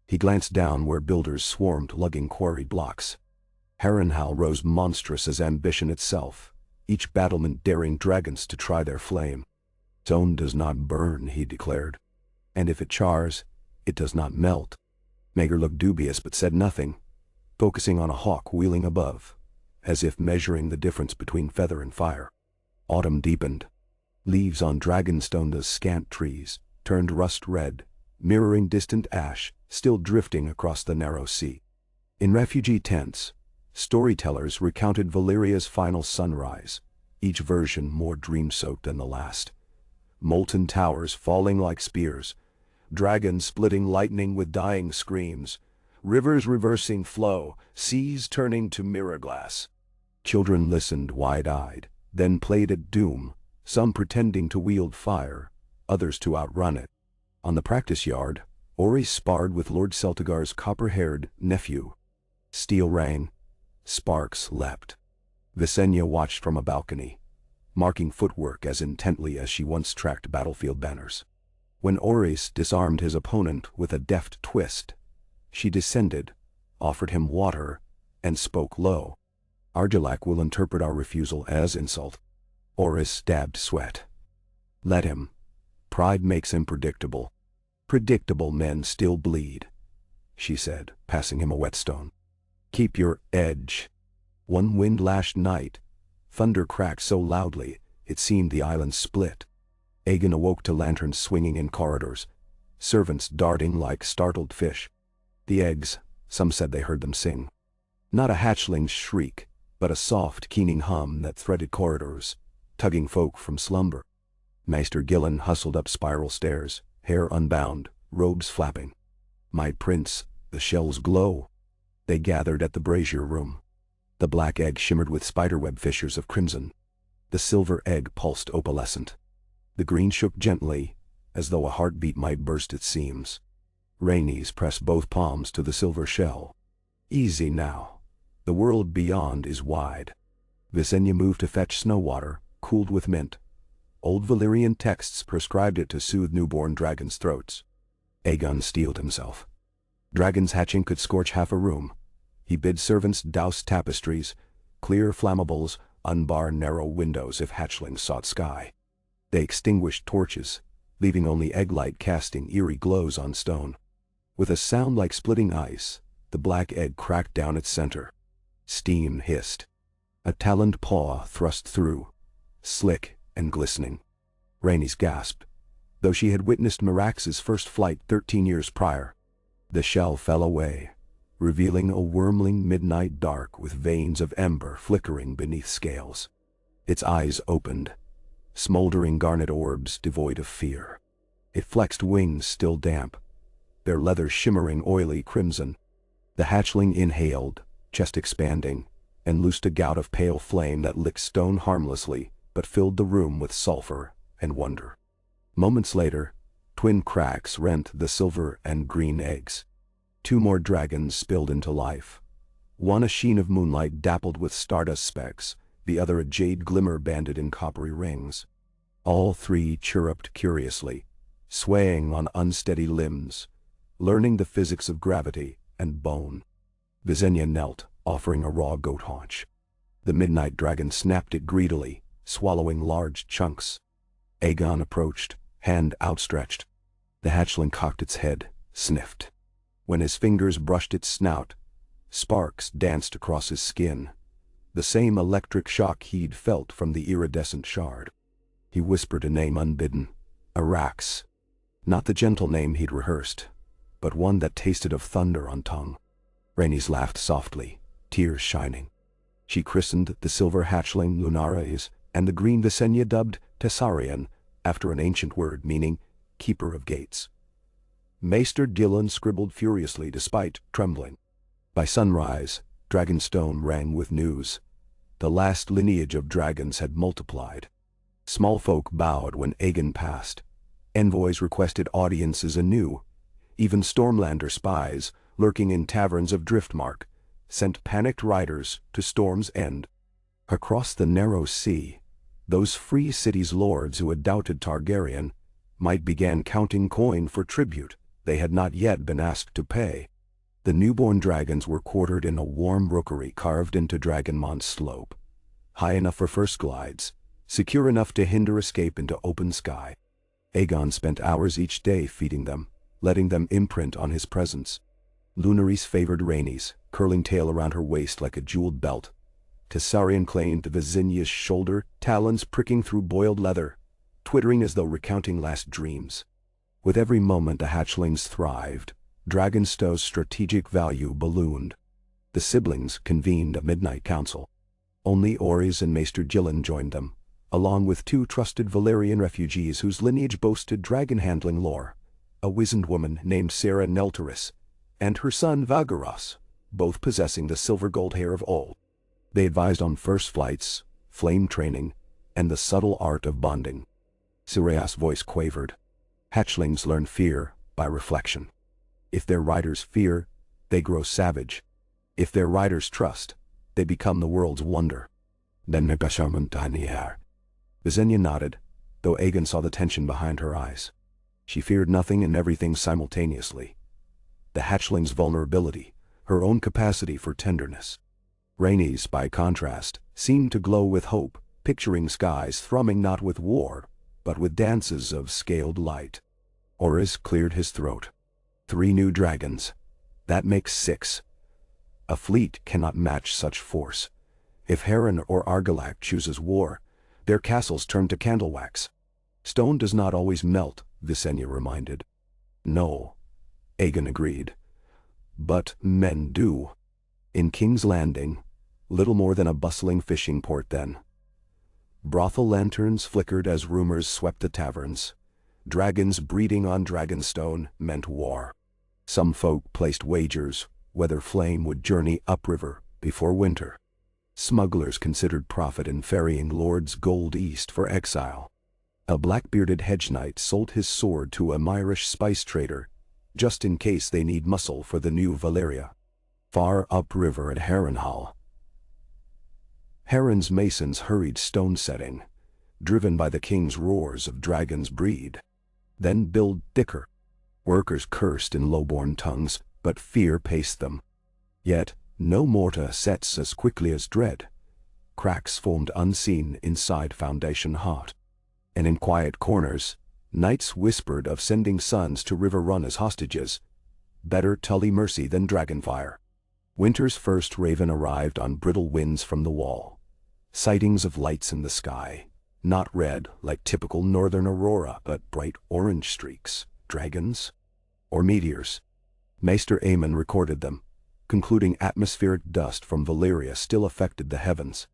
He glanced down where builders swarmed lugging quarried blocks. Harrenhal rose monstrous as ambition itself, each battlement daring dragons to try their flame. Stone does not burn, he declared. And if it chars, it does not melt. Maegor looked dubious but said nothing, focusing on a hawk wheeling above, as if measuring the difference between feather and fire. Autumn deepened. Leaves on Dragonstone's scant trees turned rust red, mirroring distant ash still drifting across the narrow sea. In refugee tents, storytellers recounted Valyria's final sunrise, each version more dream-soaked than the last. Molten towers falling like spears, dragons splitting lightning with dying screams, rivers reversing flow, seas turning to mirror glass. Children listened wide-eyed, then played at doom, some pretending to wield fire, others to outrun it. On the practice yard, Ori sparred with Lord Celtigar's copper-haired nephew. Steel rang, sparks leapt. Visenya watched from a balcony, marking footwork as intently as she once tracked battlefield banners. When Oris disarmed his opponent with a deft twist, she descended, offered him water, and spoke low. "Argilac will interpret our refusal as insult." Oris dabbed sweat. "Let him. Pride makes him predictable. Predictable men still bleed," she said, passing him a whetstone. "Keep your edge." One wind-lashed night, thunder cracked so loudly it seemed the island split. Aegon awoke to lanterns swinging in corridors, servants darting like startled fish. The eggs, some said they heard them sing. Not a hatchling's shriek, but a soft, keening hum that threaded corridors, tugging folk from slumber. Maester Gillen hustled up spiral stairs, hair unbound, robes flapping. "My prince, the shells glow." They gathered at the brazier room. The black egg shimmered with spiderweb fissures of crimson. The silver egg pulsed opalescent. The green shook gently, as though a heartbeat might burst its seams. Rhaenys pressed both palms to the silver shell. "Easy now. The world beyond is wide." Visenya moved to fetch snow water, cooled with mint. Old Valyrian texts prescribed it to soothe newborn dragons' throats. Aegon steeled himself. Dragons hatching could scorch half a room. He bid servants douse tapestries, clear flammables, unbar narrow windows if hatchlings sought sky. They extinguished torches, leaving only egg light casting eerie glows on stone. With a sound like splitting ice, the black egg cracked down its center. Steam hissed. A taloned paw thrust through, slick and glistening. Rhaenys gasped, though she had witnessed Merax's first flight 13 years prior. The shell fell away, revealing a wormling midnight dark with veins of ember flickering beneath scales. Its eyes opened, smoldering garnet orbs devoid of fear. It flexed wings still damp, their leather shimmering oily crimson. The hatchling inhaled, chest expanding, and loosed a gout of pale flame that licked stone harmlessly, but filled the room with sulfur and wonder. Moments later, twin cracks rent the silver and green eggs. 2 more dragons spilled into life. One a sheen of moonlight dappled with stardust specks, the other a jade glimmer banded in coppery rings. All 3 chirruped curiously, swaying on unsteady limbs, learning the physics of gravity and bone. Visenya knelt, offering a raw goat haunch. The midnight dragon snapped it greedily, swallowing large chunks. Aegon approached, hand outstretched. The hatchling cocked its head, sniffed. When his fingers brushed its snout, sparks danced across his skin, the same electric shock he'd felt from the iridescent shard. He whispered a name unbidden, Arax. Not the gentle name he'd rehearsed, but one that tasted of thunder on tongue. Rhaenys laughed softly, tears shining. She christened the silver hatchling Lunares, and the green Visenya dubbed Tessarion, after an ancient word meaning keeper of gates. Maester Gillen scribbled furiously despite trembling. By sunrise, Dragonstone rang with news. The last lineage of dragons had multiplied. Small folk bowed when Aegon passed. Envoys requested audiences anew. Even Stormlander spies, lurking in taverns of Driftmark, sent panicked riders to Storm's End. Across the narrow sea, those free city's lords who had doubted Targaryen might began counting coin for tribute they had not yet been asked to pay. The newborn dragons were quartered in a warm rookery carved into Dragonmont's slope, high enough for first glides, secure enough to hinder escape into open sky. Aegon spent hours each day feeding them, letting them imprint on his presence. Lunaries favored Rhaenys, curling tail around her waist like a jeweled belt. Tessarion claimed Visenya's shoulder, talons pricking through boiled leather, twittering as though recounting last dreams. With every moment the hatchlings thrived, Dragonstow's strategic value ballooned. The siblings convened a midnight council. Only Oris and Maester Gillen joined them, along with 2 trusted Valyrian refugees whose lineage boasted dragon-handling lore, a wizened woman named Sarah Nelteris, and her son Vagaros, both possessing the silver-gold hair of old. They advised on first flights, flame training, and the subtle art of bonding. Sirayas' voice quavered. Hatchlings learn fear by reflection. If their riders fear, they grow savage. If their riders trust, they become the world's wonder. Then Visenya nodded, though Aegon saw the tension behind her eyes. She feared nothing and everything simultaneously. The hatchling's vulnerability, her own capacity for tenderness. Rhaenys, by contrast, seemed to glow with hope, picturing skies thrumming not with war, but with dances of scaled light. Orys cleared his throat. 3 new dragons. That makes 6. A fleet cannot match such force. If Harren or Argilac chooses war, their castles turn to candle wax. Stone does not always melt, Visenya reminded. No, Aegon agreed. But men do. In King's Landing, little more than a bustling fishing port then. Brothel lanterns flickered as rumors swept the taverns. Dragons breeding on Dragonstone meant war. Some folk placed wagers whether Flame would journey upriver before winter. Smugglers considered profit in ferrying Lord's gold east for exile. A black-bearded hedge knight sold his sword to a Myrish spice trader, just in case they need muscle for the new Valyria. Far upriver at Harrenhal, Harren's masons hurried stone-setting, driven by the king's roars of dragon's breed. Then build thicker. Workers cursed in low-born tongues, but fear paced them. Yet no mortar sets as quickly as dread. Cracks formed unseen inside foundation heart. And in quiet corners, knights whispered of sending sons to River Run as hostages. Better Tully mercy than dragonfire. Winter's first raven arrived on brittle winds from the wall. Sightings of lights in the sky, not red like typical northern aurora, but bright orange streaks, dragons, or meteors. Maester Aemon recorded them, concluding atmospheric dust from Valyria still affected the heavens.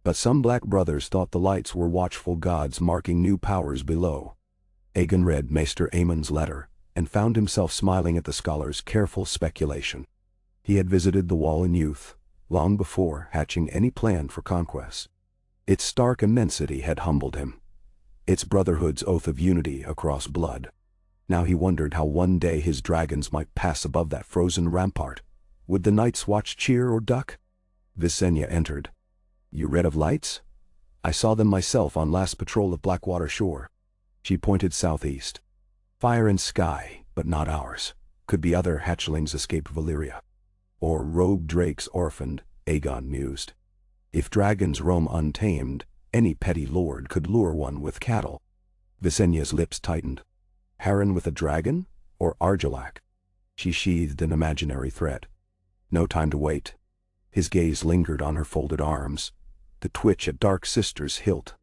But some black brothers thought the lights were watchful gods marking new powers below. Aegon read Maester Aemon's letter, and found himself smiling at the scholar's careful speculation. He had visited the wall in youth, long before hatching any plan for conquest. Its stark immensity had humbled him. Its brotherhood's oath of unity across blood. Now he wondered how one day his dragons might pass above that frozen rampart. Would the Night's Watch cheer or duck? Visenya entered. You read of lights? I saw them myself on last patrol of Blackwater shore. She pointed southeast. Fire and sky, but not ours. Could be other hatchlings escaped Valyria. Or rogue drakes orphaned, Aegon mused. If dragons roam untamed, any petty lord could lure one with cattle. Visenya's lips tightened. Harren with a dragon? Or Argilac? She sheathed an imaginary threat. No time to wait. His gaze lingered on her folded arms, the twitch at Dark Sister's hilt.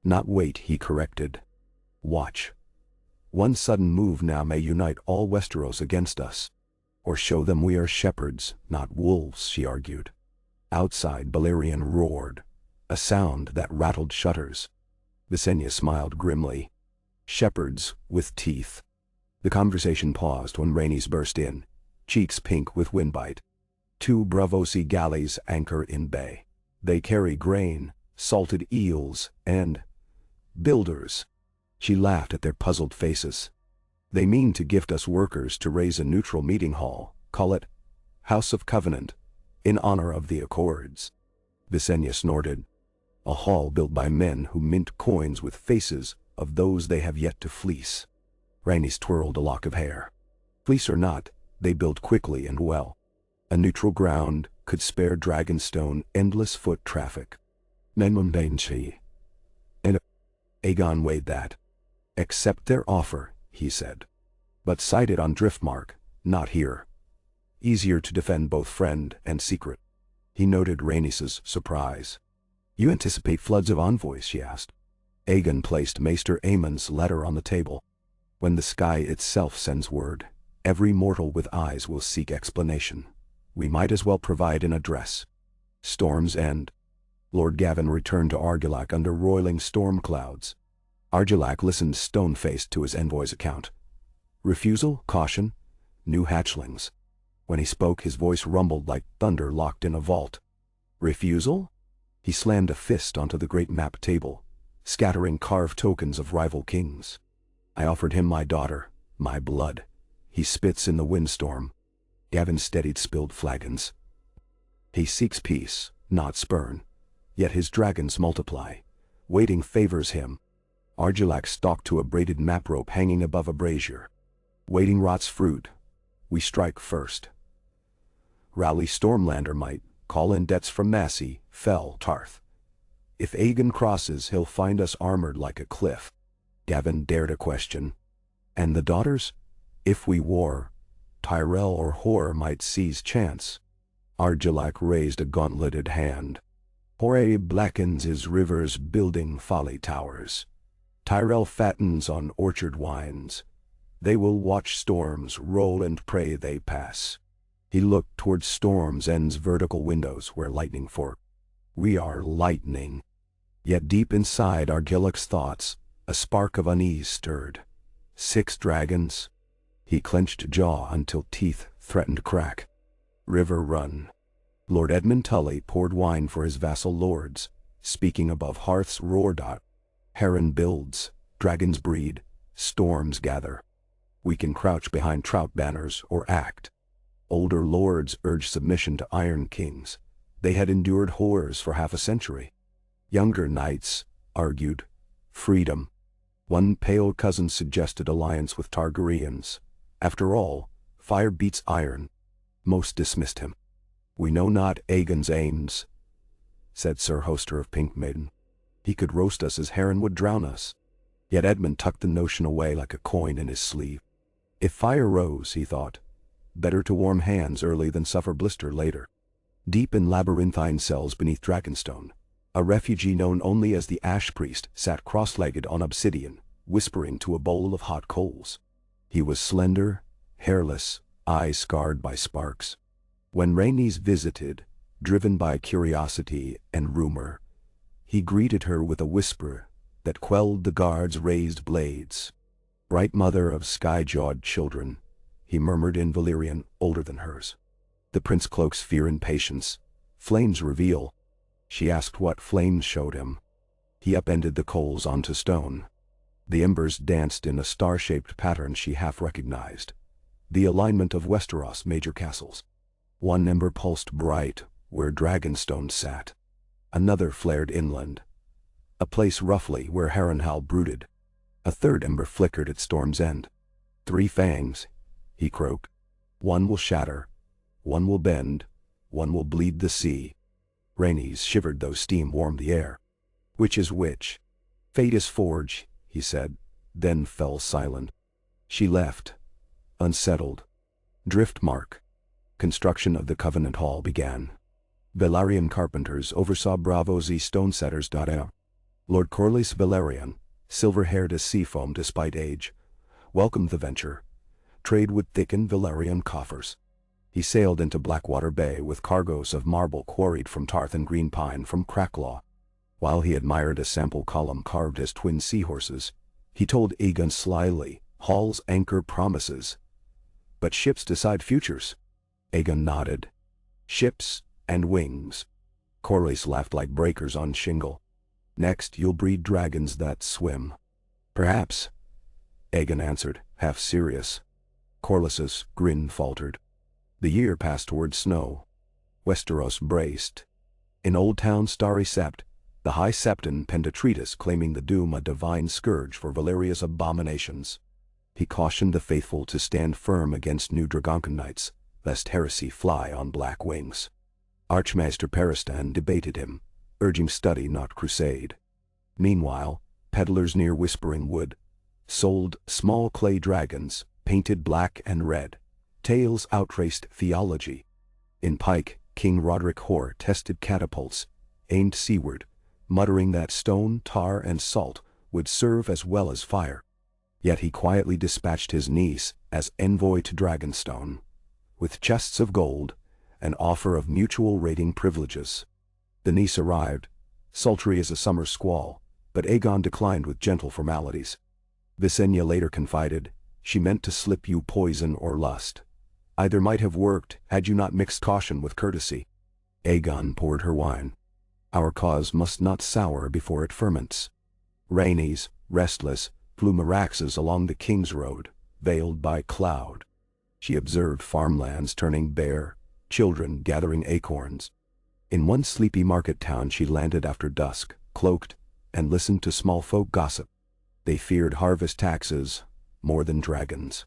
Not wait, he corrected. Watch. One sudden move now may unite all Westeros against us. Or show them we are shepherds, not wolves, she argued. Outside, Balerion roared, a sound that rattled shutters. Visenya smiled grimly. Shepherds with teeth. The conversation paused when Rhaenys burst in, cheeks pink with windbite. 2 Braavosi galleys anchor in bay. They carry grain, salted eels, and builders. She laughed at their puzzled faces. They mean to gift us workers to raise a neutral meeting hall, call it House of Covenant, in honor of the Accords. Visenya snorted. A hall built by men who mint coins with faces of those they have yet to fleece. Rhaenys twirled a lock of hair. Fleece or not, they build quickly and well. A neutral ground could spare Dragonstone endless foot traffic. Menmundanchi. And Aegon weighed that. Accept their offer, he said. But cite it on Driftmark, not here. Easier to defend both friend and secret. He noted Rhaenys' surprise. You anticipate floods of envoys, she asked. Aegon placed Maester Aemon's letter on the table. When the sky itself sends word, every mortal with eyes will seek explanation. We might as well provide an address. Storm's End. Lord Gavin returned to Argilac under roiling storm clouds. Argilac listened stone-faced to his envoy's account. Refusal, caution, new hatchlings. When he spoke, his voice rumbled like thunder locked in a vault. Refusal? He slammed a fist onto the great map table, scattering carved tokens of rival kings. I offered him my daughter, my blood. He spits in the windstorm. Gavin steadied spilled flagons. He seeks peace, not spurn. Yet his dragons multiply. Waiting favors him. Argilac stalked to a braided map rope hanging above a brazier. Waiting rots fruit. We strike first. Rally Stormlander might call in debts from Massey, Fell, Tarth. If Aegon crosses, he'll find us armored like a cliff. Gavin dared a question. And the daughters? If we war, Tyrell or Hor might seize chance. Argilac raised a gauntleted hand. Hor blackens his rivers building folly towers. Tyrell fattens on orchard wines. They will watch storms roll and pray they pass. He looked towards Storm's End's vertical windows where lightning forked. We are lightning. Yet deep inside Argilac's thoughts, a spark of unease stirred. 6 dragons? He clenched jaw until teeth threatened crack. River run. Lord Edmund Tully poured wine for his vassal lords, speaking above hearth's roar. Heron builds, dragons breed, storms gather. We can crouch behind trout banners or act. Older lords urged submission to Iron Kings. They had endured horrors for half a century. Younger knights argued freedom. One pale cousin suggested alliance with Targaryens. After all, fire beats iron. Most dismissed him. We know not Aegon's aims, said Sir Hoster of Pink Maiden. He could roast us as Heron would drown us. Yet Edmund tucked the notion away like a coin in his sleeve. If fire rose, he thought, better to warm hands early than suffer blister later. Deep in labyrinthine cells beneath Dragonstone, a refugee known only as the Ash Priest sat cross-legged on obsidian, whispering to a bowl of hot coals. He was slender, hairless, eyes scarred by sparks. When Rhaenys visited, driven by curiosity and rumor, he greeted her with a whisper that quelled the guards' raised blades. Bright mother of sky-jawed children, he murmured in Valyrian, older than hers. The prince cloaks fear and patience. Flames reveal. She asked what flames showed him. He upended the coals onto stone. The embers danced in a star-shaped pattern she half recognized. The alignment of Westeros' major castles. One ember pulsed bright where Dragonstone sat. Another flared inland, a place roughly where Harrenhal brooded. A third ember flickered at Storm's End. 3 fangs, he croaked. One will shatter, one will bend, one will bleed the sea. Rhaenys shivered though steam warmed the air. Which is which? Fate is forge, he said, then fell silent. She left, unsettled. Driftmark. Construction of the Covenant Hall began. Valyrian carpenters oversaw Bravo's stonesetters. Lord Corlys Velaryon, silver-haired as seafoam despite age, welcomed the venture. Trade would thicken Valyrian coffers. He sailed into Blackwater Bay with cargoes of marble quarried from Tarth and green pine from Cracklaw. While he admired a sample column carved as twin seahorses, he told Aegon slyly, Hall's anchor promises. But ships decide futures. Aegon nodded. Ships and wings. Corlys laughed like breakers on shingle. Next you'll breed dragons that swim. Perhaps, Aegon answered, half serious. Corlys's grin faltered. The year passed toward snow. Westeros braced. In Old Town Starry Sept, the High Septon penned a treatise claiming the doom a divine scourge for Valyria's abominations. He cautioned the faithful to stand firm against new Dragonkin knights, lest heresy fly on black wings. Archmaester Peristan debated him, urging study not crusade. Meanwhile, peddlers near Whispering Wood sold small clay dragons, painted black and red. Tales outraced theology. In Pike, King Roderick Hoare tested catapults, aimed seaward, muttering that stone, tar, and salt would serve as well as fire. Yet he quietly dispatched his niece as envoy to Dragonstone, with chests of gold, an offer of mutual raiding privileges. The niece arrived, sultry as a summer squall, but Aegon declined with gentle formalities. Visenya later confided, she meant to slip you poison or lust. Either might have worked had you not mixed caution with courtesy. Aegon poured her wine. Our cause must not sour before it ferments. Rhaenys, restless, flew Meraxes along the King's Road, veiled by cloud. She observed farmlands turning bare, children gathering acorns. In one sleepy market town she landed after dusk, cloaked, and listened to small folk gossip. They feared harvest taxes more than dragons.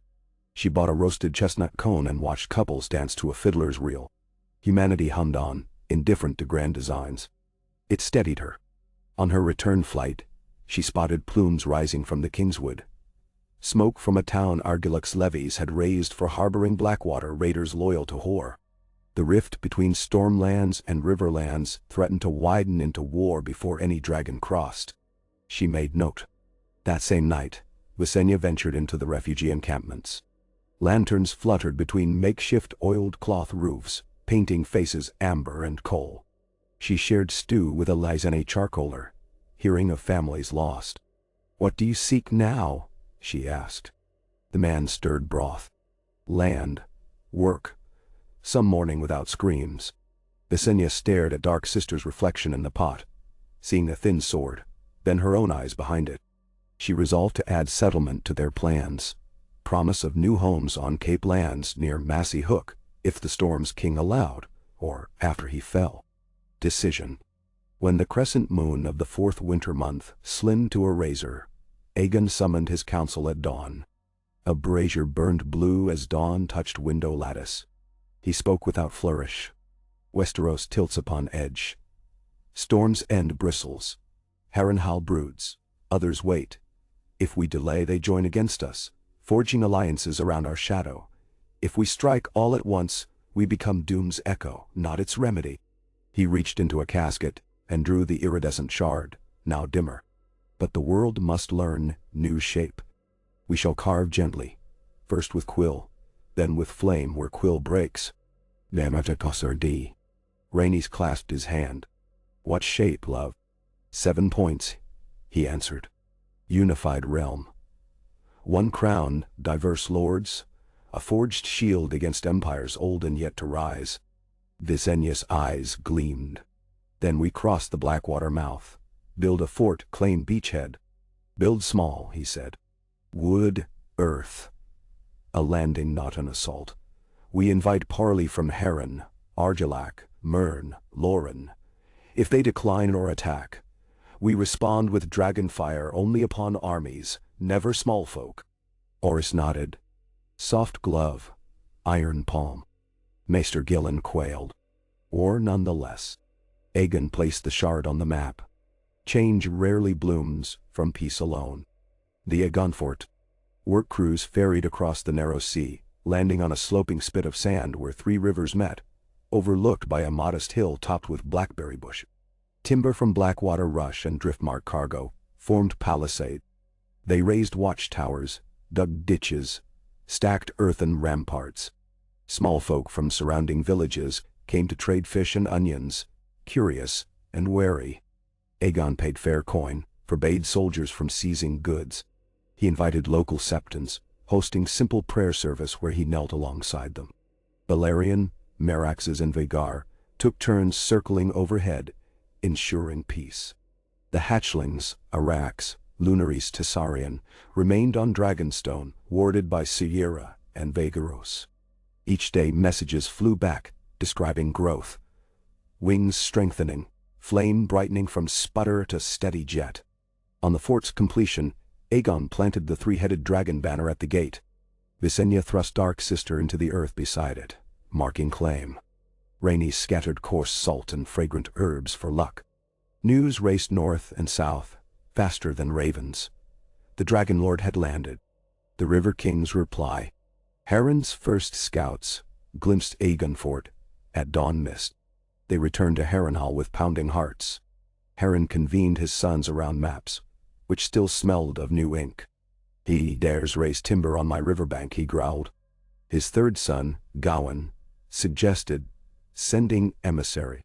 She bought a roasted chestnut cone and watched couples dance to a fiddler's reel. Humanity hummed on, indifferent to grand designs. It steadied her. On her return flight, she spotted plumes rising from the Kingswood. Smoke from a town Argilax levies had raised for harboring Blackwater raiders loyal to Hoare. The rift between Stormlands and Riverlands threatened to widen into war before any dragon crossed. She made note. That same night, Visenya ventured into the refugee encampments. Lanterns fluttered between makeshift oiled cloth roofs, painting faces amber and coal. She shared stew with a Lysene charcoaler, hearing of families lost. "What do you seek now?" she asked. The man stirred broth. "Land. Work. Some morning without screams." Visenya stared at Dark Sister's reflection in the pot, seeing a thin sword, then her own eyes behind it. She resolved to add settlement to their plans. Promise of new homes on Cape Lands near Massey Hook, if the Storm's king allowed, or after he fell. Decision. When the crescent moon of the 4th winter month slimmed to a razor, Aegon summoned his council at dawn. A brazier burned blue as dawn touched window lattice. He spoke without flourish. Westeros tilts upon edge. Storm's End bristles. Harrenhal broods. Others wait. If we delay, they join against us, forging alliances around our shadow. If we strike all at once, we become Doom's echo, not its remedy. He reached into a casket and drew the iridescent shard, now dimmer. But the world must learn new shape. We shall carve gently, first with quill, then with flame where quill breaks. Rhaenys clasped his hand. "What shape, love?" "7 points," he answered. "Unified realm. One crown, diverse lords, a forged shield against empires old and yet to rise." Visenya's eyes gleamed. "Then we cross the Blackwater mouth. Build a fort, claim beachhead." "Build small," he said. "Wood, earth. A landing, not an assault. We invite parley from Heron, Argilac, Mern, Loren. If they decline or attack, we respond with dragon fire only upon armies, never small folk." Oris nodded. Soft glove, iron palm. Maester Gillen quailed. "Or nonetheless." Aegon placed the shard on the map. Change rarely blooms from peace alone. The Aegon fort. Work crews ferried across the narrow sea, landing on a sloping spit of sand where 3 rivers met, overlooked by a modest hill topped with blackberry bush. Timber from Blackwater rush and driftmark cargo formed palisade. They raised watchtowers, dug ditches, stacked earthen ramparts. Small folk from surrounding villages came to trade fish and onions, curious and wary. Aegon paid fair coin, forbade soldiers from seizing goods. He invited local septons, hosting simple prayer service where he knelt alongside them. Balerion, Meraxes and Vhagar took turns circling overhead, ensuring peace. The hatchlings, Arax, Lunaris Tessarion, remained on Dragonstone, warded by Sierra and Vhageros. Each day messages flew back, describing growth. Wings strengthening, flame brightening from sputter to steady jet. On the fort's completion, Aegon planted the 3-headed dragon banner at the gate. Visenya thrust Dark Sister into the earth beside it, marking claim. Rhaenys scattered coarse salt and fragrant herbs for luck. News raced north and south, faster than ravens. The Dragon Lord had landed. The River King's reply. Heron's first scouts glimpsed Aegon fort at dawn mist. They returned to Harrenhal with pounding hearts. Heron convened his sons around maps, which still smelled of new ink. "He dares raise timber on my riverbank," he growled. His third son, Gawain, suggested sending emissary.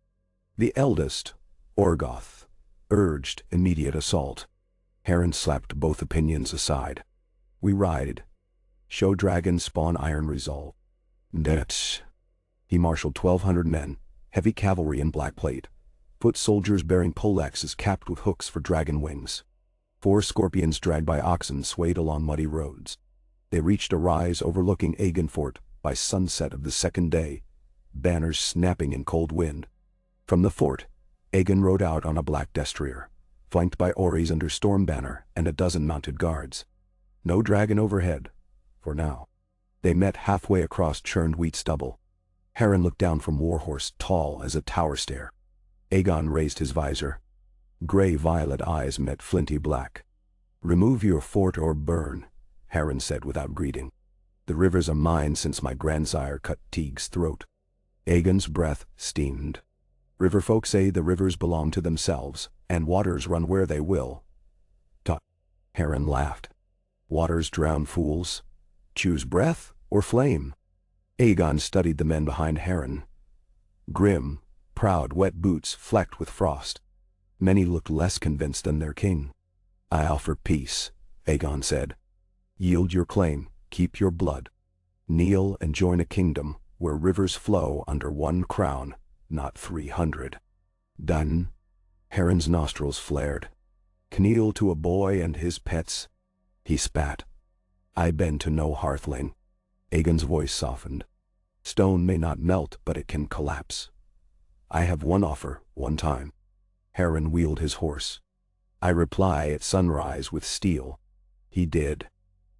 The eldest, Orgoth, urged immediate assault. Heron slapped both opinions aside. "We ride. Show dragons spawn iron resolve. That's. He marshaled 1,200 men, heavy cavalry in black plate, foot soldiers bearing poleaxes capped with hooks for dragon wings. 4 scorpions dragged by oxen swayed along muddy roads. They reached a rise overlooking Aegon fort by sunset of the second day, banners snapping in cold wind. From the fort, Aegon rode out on a black destrier, flanked by Orys under storm banner and a dozen mounted guards. No dragon overhead, for now. They met halfway across churned wheat stubble. Harren looked down from Warhorse, tall as a tower stair. Aegon raised his visor. Gray-violet eyes met flinty black. "Remove your fort or burn," Harren said without greeting. "The rivers are mine since my grandsire cut Teague's throat." Aegon's breath steamed. "River folk say the rivers belong to themselves, and waters run where they will." Tut. Harren laughed. "Waters drown fools. Choose breath or flame." Aegon studied the men behind Harren. Grim, proud wet boots flecked with frost. Many looked less convinced than their king. "I offer peace," Aegon said. "Yield your claim, keep your blood. Kneel and join a kingdom where rivers flow under one crown, not 300. Done." Harren's nostrils flared. "Kneel to a boy and his pets." He spat. "I bend to no hearthling." Aegon's voice softened. "Stone may not melt, but it can collapse. I have one offer, one time." Harren wheeled his horse. "I reply at sunrise with steel." He did.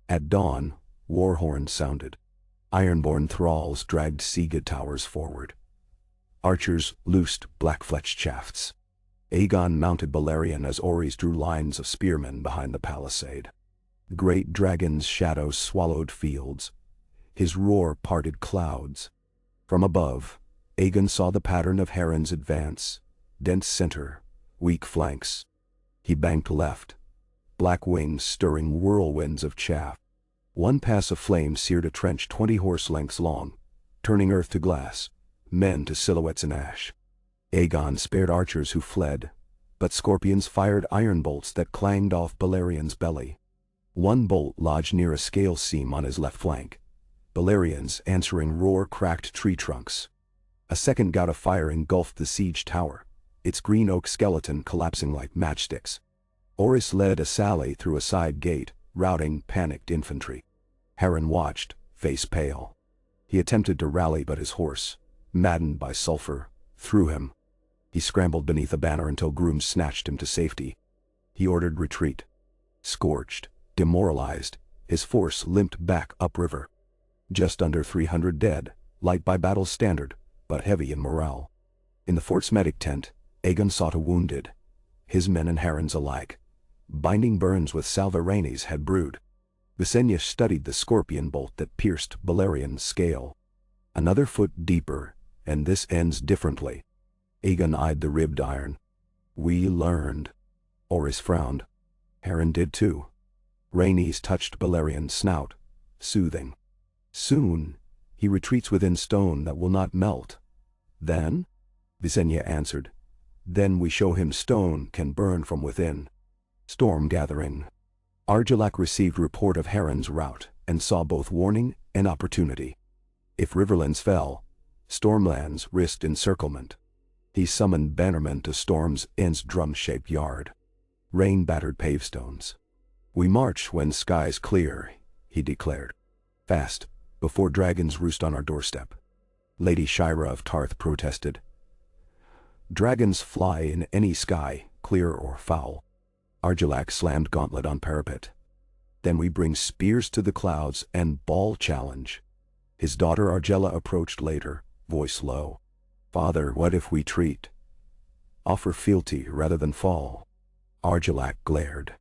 At dawn, war horns sounded. Ironborn thralls dragged seagate towers forward. Archers loosed black-fletched shafts. Aegon mounted Balerion as Orys drew lines of spearmen behind the palisade. The great dragon's shadows swallowed fields. His roar parted clouds. From above, Aegon saw the pattern of Harren's advance: dense center, weak flanks. He banked left, black wings stirring whirlwinds of chaff. One pass of flame seared a trench 20 horse lengths long, turning earth to glass, men to silhouettes in ash. Aegon spared archers who fled, but scorpions fired iron bolts that clanged off Balerion's belly. One bolt lodged near a scale seam on his left flank. Balerion's answering roar cracked tree trunks. A second gout of fire engulfed the siege tower, its green oak skeleton collapsing like matchsticks. Orys led a sally through a side gate, routing panicked infantry. Harren watched, face pale. He attempted to rally, but his horse, maddened by sulfur, threw him. He scrambled beneath a banner until grooms snatched him to safety. He ordered retreat. Scorched, demoralized, his force limped back upriver. Just under 300 dead, light by battle's standard, but heavy in morale. In the fort's medic tent, Aegon sought a wounded. His men and Harren's alike. Binding burns with salve Rhaenys had brewed. Visenya studied the scorpion bolt that pierced Balerion's scale. Another foot deeper, and this ends differently. Aegon eyed the ribbed iron. "We learned." Orys frowned. Harren did too. Rhaenys touched Balerion's snout, soothing. "Soon, he retreats within stone that will not melt." "Then?" Visenya answered. "Then we show him stone can burn from within." Storm gathering. Argilac received report of Harren's rout, and saw both warning and opportunity. If Riverlands fell, Stormlands risked encirclement. He summoned bannermen to Storm's End's drum-shaped yard. Rain-battered pavestones. "We march when skies clear," he declared. "Fast, before dragons roost on our doorstep." Lady Shira of Tarth protested. "Dragons fly in any sky, clear or foul." Argilac slammed gauntlet on parapet. "Then we bring spears to the clouds and ball challenge." His daughter Argella approached later, voice low. "Father, what if we treat? Offer fealty rather than fall." Argilac glared.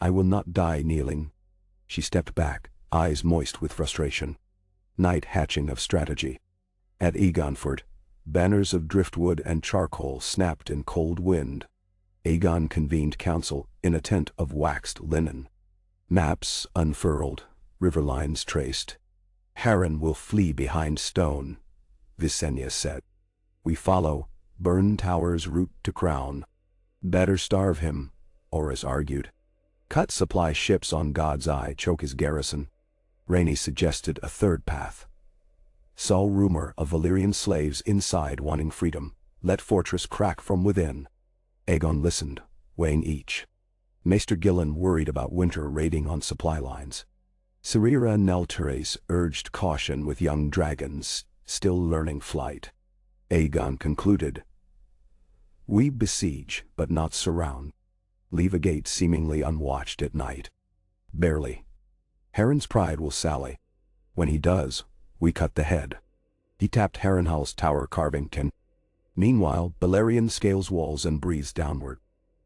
"I will not die kneeling." She stepped back, eyes moist with frustration. Night hatching of strategy. At Aegonfort, banners of driftwood and charcoal snapped in cold wind. Aegon convened council in a tent of waxed linen. Maps unfurled, river lines traced. "Harren will flee behind stone," Visenya said. "We follow, burn towers root to crown." "Better starve him," Orys argued. "Cut supply ships on God's Eye, choke his garrison." Rhaenys suggested a third path. Saw rumor of Valyrian slaves inside wanting freedom. Let fortress crack from within. Aegon listened, weighing each. Maester Gillen worried about winter raiding on supply lines. Serira and Neltures urged caution with young dragons, still learning flight. Aegon concluded, "We besiege, but not surround. Leave a gate seemingly unwatched at night. Barely. Harren's pride will sally. When he does, we cut the head." He tapped Harrenhal's tower carving tin. Meanwhile, Balerion scales walls and breathes downward.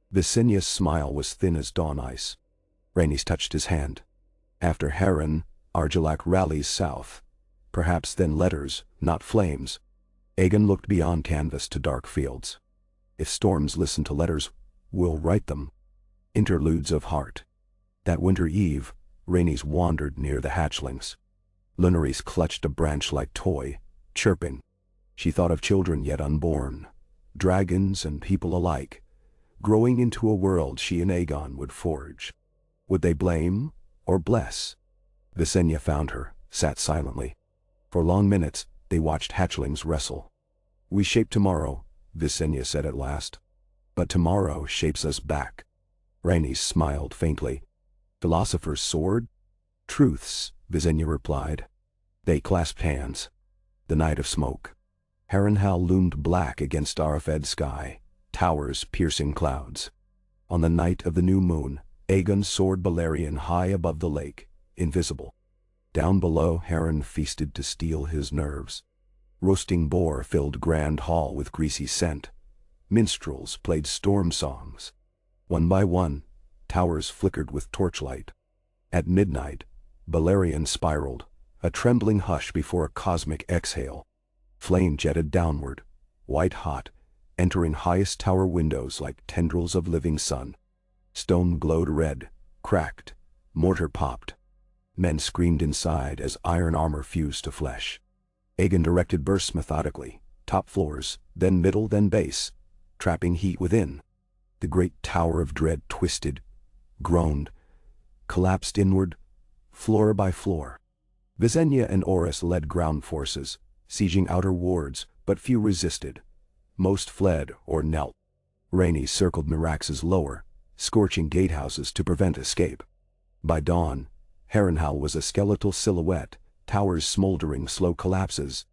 Visenia's smile was thin as dawn ice. Rhaenys touched his hand. After Harren, Argilac rallies south. Perhaps then letters, not flames. Aegon looked beyond canvas to dark fields. If storms listen to letters, we'll write them. Interludes of heart. That winter eve, Rhaenys wandered near the hatchlings. Lunaries clutched a branch like toy, chirping. She thought of children yet unborn, dragons and people alike, growing into a world she and Aegon would forge. Would they blame or bless? Visenya found her, sat silently. For long minutes, they watched hatchlings wrestle. "We shape tomorrow," Visenya said at last. "But tomorrow shapes us back." Rhaenys smiled faintly. "Philosopher's sword?" "Truths," Visenya replied. They clasped hands. The night of smoke. Harrenhal loomed black against Arafed sky, towers piercing clouds. On the night of the new moon, Aegon soared Balerion high above the lake, invisible. Down below, Harren feasted to steel his nerves. Roasting boar filled Grand Hall with greasy scent. Minstrels played storm songs. One by one, towers flickered with torchlight. At midnight, Balerion spiraled, a trembling hush before a cosmic exhale. Flame jetted downward, white-hot, entering highest tower windows like tendrils of living sun. Stone glowed red, cracked, mortar popped. Men screamed inside as iron armor fused to flesh. Aegon directed bursts methodically, top floors, then middle, then base, trapping heat within. The great tower of dread twisted, groaned, collapsed inward, floor by floor. Visenya and Orys led ground forces, sieging outer wards, but few resisted. Most fled or knelt. Rhaenys circled Merax's lower, scorching gatehouses to prevent escape. By dawn, Harrenhal was a skeletal silhouette, towers smoldering slow collapses.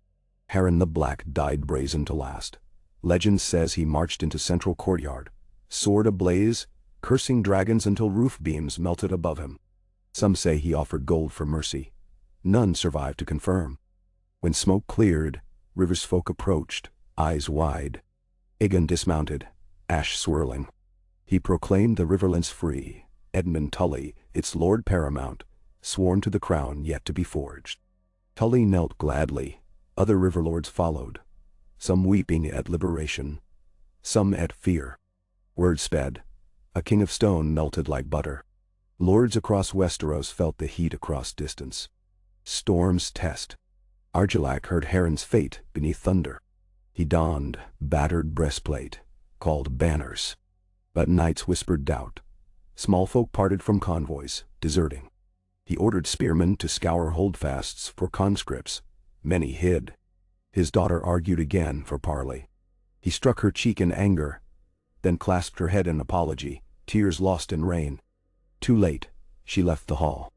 Harren the Black died brazen to last. Legend says he marched into central courtyard, sword ablaze, cursing dragons until roof beams melted above him. Some say he offered gold for mercy. None survived to confirm. When smoke cleared, River's folk approached, eyes wide. Aegon dismounted, ash swirling. He proclaimed the Riverlands free, Edmund Tully, its lord paramount, sworn to the crown yet to be forged. Tully knelt gladly, other riverlords followed, some weeping at liberation, some at fear. Word sped, a king of stone melted like butter. Lords across Westeros felt the heat across distance. Storms test. Argilac heard Harren's fate beneath thunder. He donned battered breastplate, called banners. But knights whispered doubt. Small folk parted from convoys, deserting. He ordered spearmen to scour holdfasts for conscripts. Many hid. His daughter argued again for parley. He struck her cheek in anger, then clasped her head in apology, tears lost in rain. Too late, she left the hall.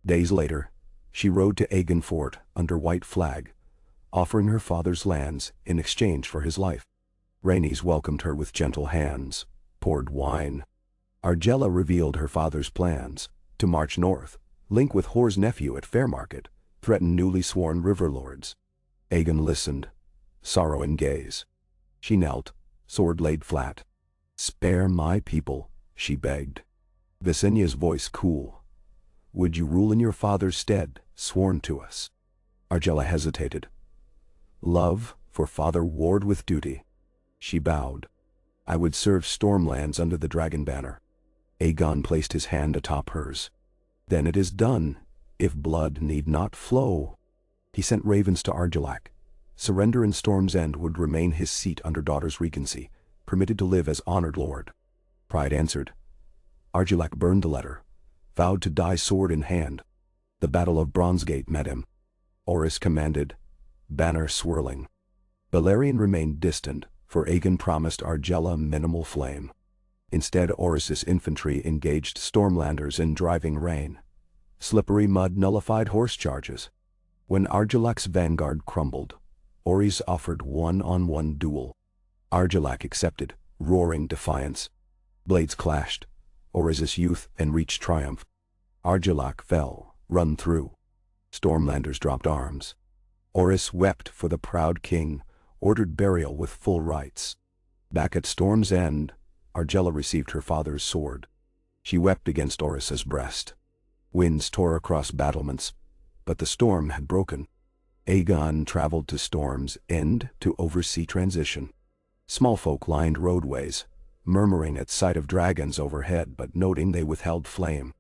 Days later, she rode to Aegon Fort under white flag, offering her father's lands in exchange for his life. Rhaenys welcomed her with gentle hands, poured wine. Argella revealed her father's plans, to march north, link with Hor's nephew at Fairmarket, threaten newly sworn riverlords. Aegon listened, sorrow in gaze. She knelt, sword laid flat. "Spare my people," she begged. Visenya's voice cool. "Would you rule in your father's stead, sworn to us?" Argella hesitated. "Love for father warred with duty." She bowed. "I would serve Stormlands under the dragon banner." Aegon placed his hand atop hers. "Then it is done, if blood need not flow." He sent ravens to Argilac. Surrender in Storm's End would remain his seat under daughter's regency, permitted to live as honored lord. Pride answered. Argilac burned the letter, vowed to die sword in hand. The Battle of Bronzegate met him. Orys commanded, banner swirling. Valyrian remained distant, for Aegon promised Argella minimal flame. Instead, Orys's infantry engaged Stormlanders in driving rain. Slippery mud nullified horse charges. When Argellac's vanguard crumbled, Orys offered one-on-one duel. Argellac accepted, roaring defiance. Blades clashed. Orys's youth and reached triumph. Argellac fell, run through. Stormlanders dropped arms. Orys wept for the proud king, ordered burial with full rites. Back at Storm's End, Argella received her father's sword. She wept against Orys's breast. Winds tore across battlements, but the storm had broken. Aegon traveled to Storm's End to oversee transition. Small folk lined roadways, murmuring at sight of dragons overhead but noting they withheld flame.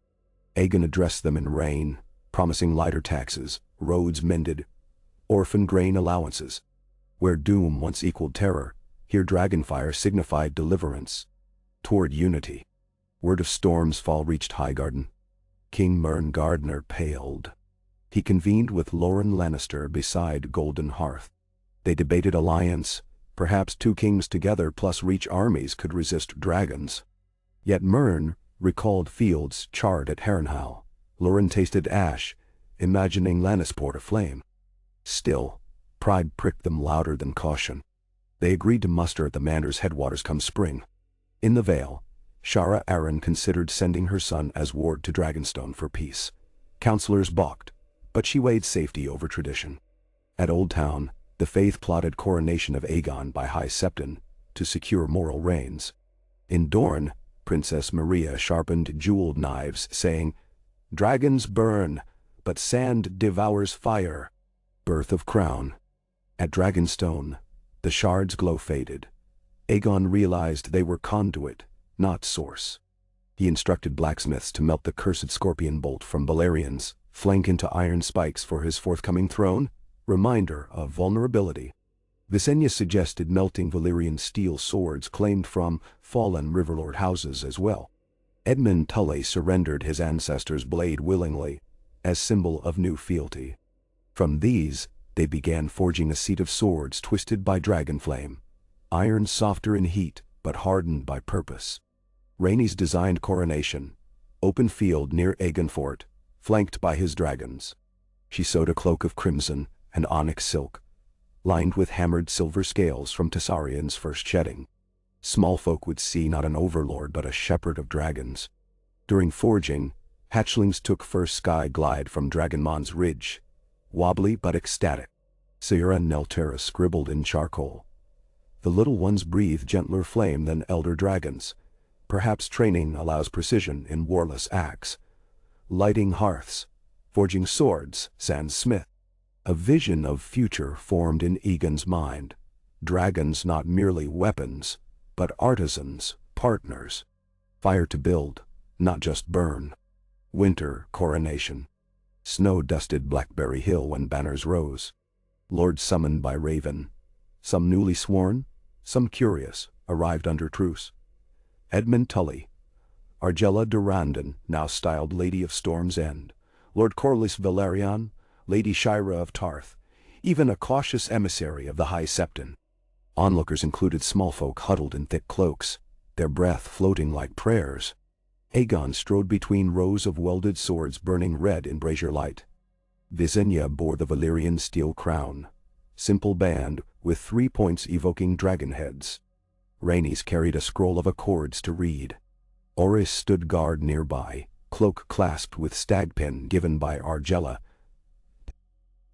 Aegon addressed them in rain, promising lighter taxes, roads mended, orphan grain allowances. Where doom once equaled terror, here dragonfire signified deliverance. Toward unity. Word of Storm's fall reached Highgarden. King Mern Gardner paled. He convened with Lauren Lannister beside Golden Hearth. They debated alliance. Perhaps two kings together plus reach armies could resist dragons. Yet Mern recalled fields charred at Harrenhal. Lauren tasted ash, imagining Lannisport aflame. Still, pride pricked them louder than caution. They agreed to muster at the Mander's headwaters come spring. In the Vale, Shara Arryn considered sending her son as ward to Dragonstone for peace. Counselors balked, but she weighed safety over tradition. At Old Town, the Faith plotted coronation of Aegon by High Septon to secure moral reigns. In Dorne, Princess Maria sharpened jeweled knives, saying, "Dragons burn, but sand devours fire." Birth of crown. At Dragonstone, the shard's glow faded. Aegon realized they were conduit, not source. He instructed blacksmiths to melt the cursed scorpion bolt from Valyrians, flank into iron spikes for his forthcoming throne, reminder of vulnerability. Visenya suggested melting Valyrian steel swords claimed from fallen Riverlord houses as well. Edmund Tully surrendered his ancestors' blade willingly, as symbol of new fealty. From these, they began forging a seat of swords twisted by dragonflame, iron softer in heat but hardened by purpose. Rhaenys designed coronation, open field near Aegon Fort, flanked by his dragons. She sewed a cloak of crimson and onyx silk, lined with hammered silver scales from Tessarian's first shedding. Small folk would see not an overlord but a shepherd of dragons. During forging, hatchlings took first sky glide from Dragonmon's ridge, wobbly but ecstatic. Sierra Neltera scribbled in charcoal. The little ones breathe gentler flame than elder dragons. Perhaps training allows precision in warless acts. Lighting hearths, forging swords, sans Smith. A vision of future formed in Aegon's mind. Dragons not merely weapons, but artisans, partners. Fire to build, not just burn. Winter coronation. Snow-dusted Blackberry Hill when banners rose. Lords summoned by Raven. Some newly sworn, some curious, arrived under truce. Edmund Tully, Argella Durrandon, now styled Lady of Storm's End, Lord Corlys Velaryon, Lady Shira of Tarth, even a cautious emissary of the High Septon. Onlookers included small folk huddled in thick cloaks, their breath floating like prayers. Aegon strode between rows of welded swords burning red in brazier light. Visenya bore the Valyrian steel crown, simple band with 3 points evoking dragon heads. Rhaenys carried a scroll of accords to read. Orys stood guard nearby, cloak clasped with stagpin given by Argella.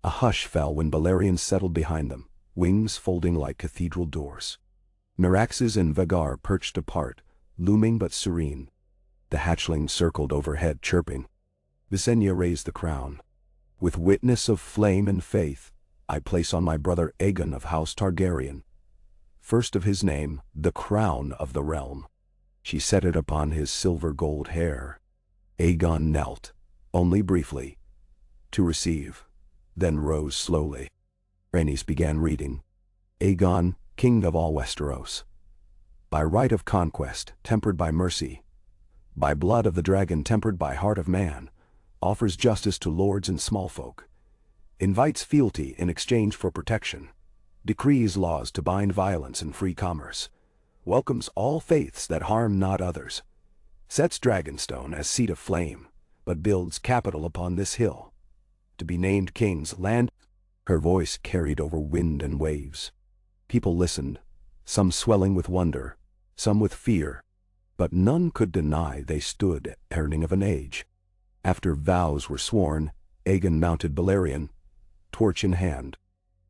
A hush fell when Balerians settled behind them, wings folding like cathedral doors. Meraxes and Vagar perched apart, looming but serene. The hatchling circled overhead, chirping. Visenya raised the crown. With witness of flame and faith, I place on my brother Aegon of House Targaryen, first of his name, the crown of the realm. She set it upon his silver-gold hair. Aegon knelt, only briefly, to receive, then rose slowly. Rhaenys began reading. Aegon, king of all Westeros. By right of conquest, tempered by mercy, by blood of the dragon tempered by heart of man, offers justice to lords and small folk. invites fealty in exchange for protection, decrees laws to bind violence and free commerce, welcomes all faiths that harm not others, sets Dragonstone as seat of flame, but builds capital upon this hill. To be named king's land. Her voice carried over wind and waves. People listened, some swelling with wonder, some with fear, but none could deny they stood at the turning of an age. After vows were sworn, Aegon mounted Valyrian, torch in hand.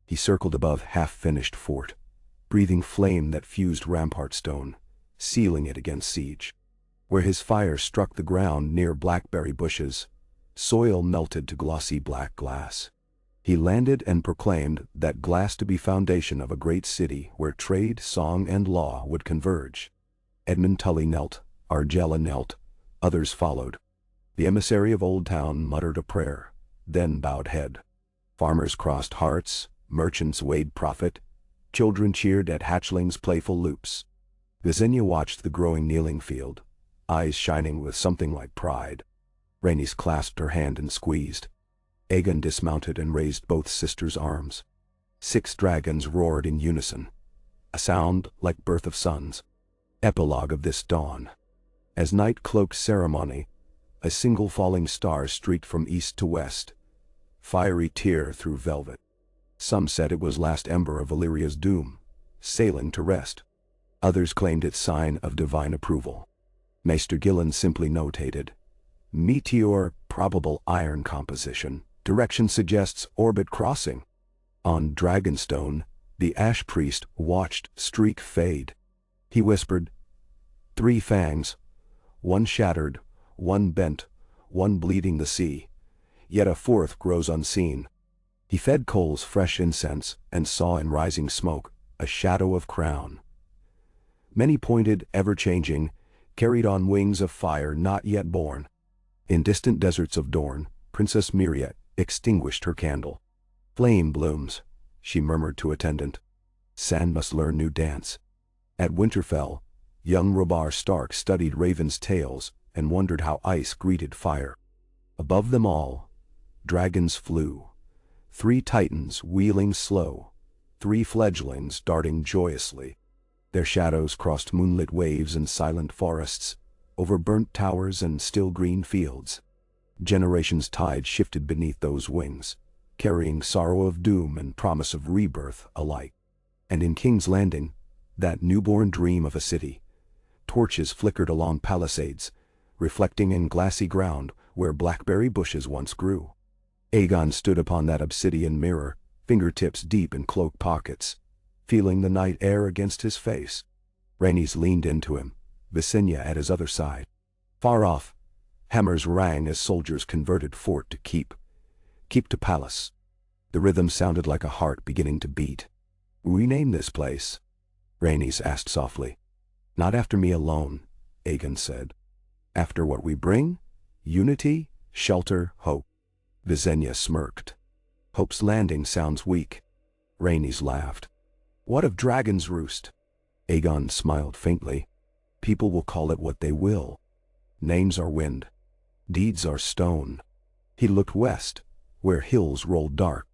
He circled above half-finished fort, breathing flame that fused rampart stone, sealing it against siege. Where his fire struck the ground near blackberry bushes, soil melted to glossy black glass. He landed and proclaimed that glass to be foundation of a great city where trade, song, and law would converge. Edmund Tully knelt, Argella knelt, others followed. The emissary of Old Town muttered a prayer, then bowed head. Farmers crossed hearts, merchants weighed profit, children cheered at hatchlings' playful loops. Visenya watched the growing kneeling field, eyes shining with something like pride. Rhaenys clasped her hand and squeezed. Aegon dismounted and raised both sisters' arms. 6 dragons roared in unison, a sound like birth of sons. Epilogue of this dawn. As night cloaked ceremony, a single falling star streaked from east to west, fiery tear through velvet. Some said it was last ember of Valyria's doom, sailing to rest. Others claimed it sign of divine approval. Maester Gillen simply notated, meteor, probable iron composition. Direction suggests orbit crossing. On Dragonstone, the ash priest watched streak fade. He whispered, 3 fangs, one shattered, one bent, one bleeding the sea, yet a 4th grows unseen. He fed coals fresh incense and saw in rising smoke a shadow of crown. Many pointed, ever-changing, carried on wings of fire not yet born. In distant deserts of Dorne, Princess Miriat extinguished her candle. Flame blooms, she murmured to attendant. Sand must learn new dance. At Winterfell, young Robar Stark studied ravens' tails and wondered how ice greeted fire. Above them all, dragons flew, 3 titans wheeling slow, 3 fledglings darting joyously. Their shadows crossed moonlit waves and silent forests, over burnt towers and still green fields. Generations' tide shifted beneath those wings, carrying sorrow of doom and promise of rebirth alike. And in King's Landing, that newborn dream of a city, torches flickered along palisades, reflecting in glassy ground where blackberry bushes once grew. Aegon stood upon that obsidian mirror, fingertips deep in cloak pockets, feeling the night air against his face. Rhaenys leaned into him, Visenya at his other side. Far off, hammers rang as soldiers converted fort to keep to palace. The rhythm sounded like a heart beginning to beat. "Rename this place?" Rhaenys asked softly. "Not after me alone," Aegon said. "After what we bring? Unity, shelter, hope." Visenya smirked. "Hope's Landing sounds weak." Rhaenys laughed. "What of Dragon's Roost?" Aegon smiled faintly. "People will call it what they will. Names are wind. Deeds are stone." He looked west, where hills rolled dark.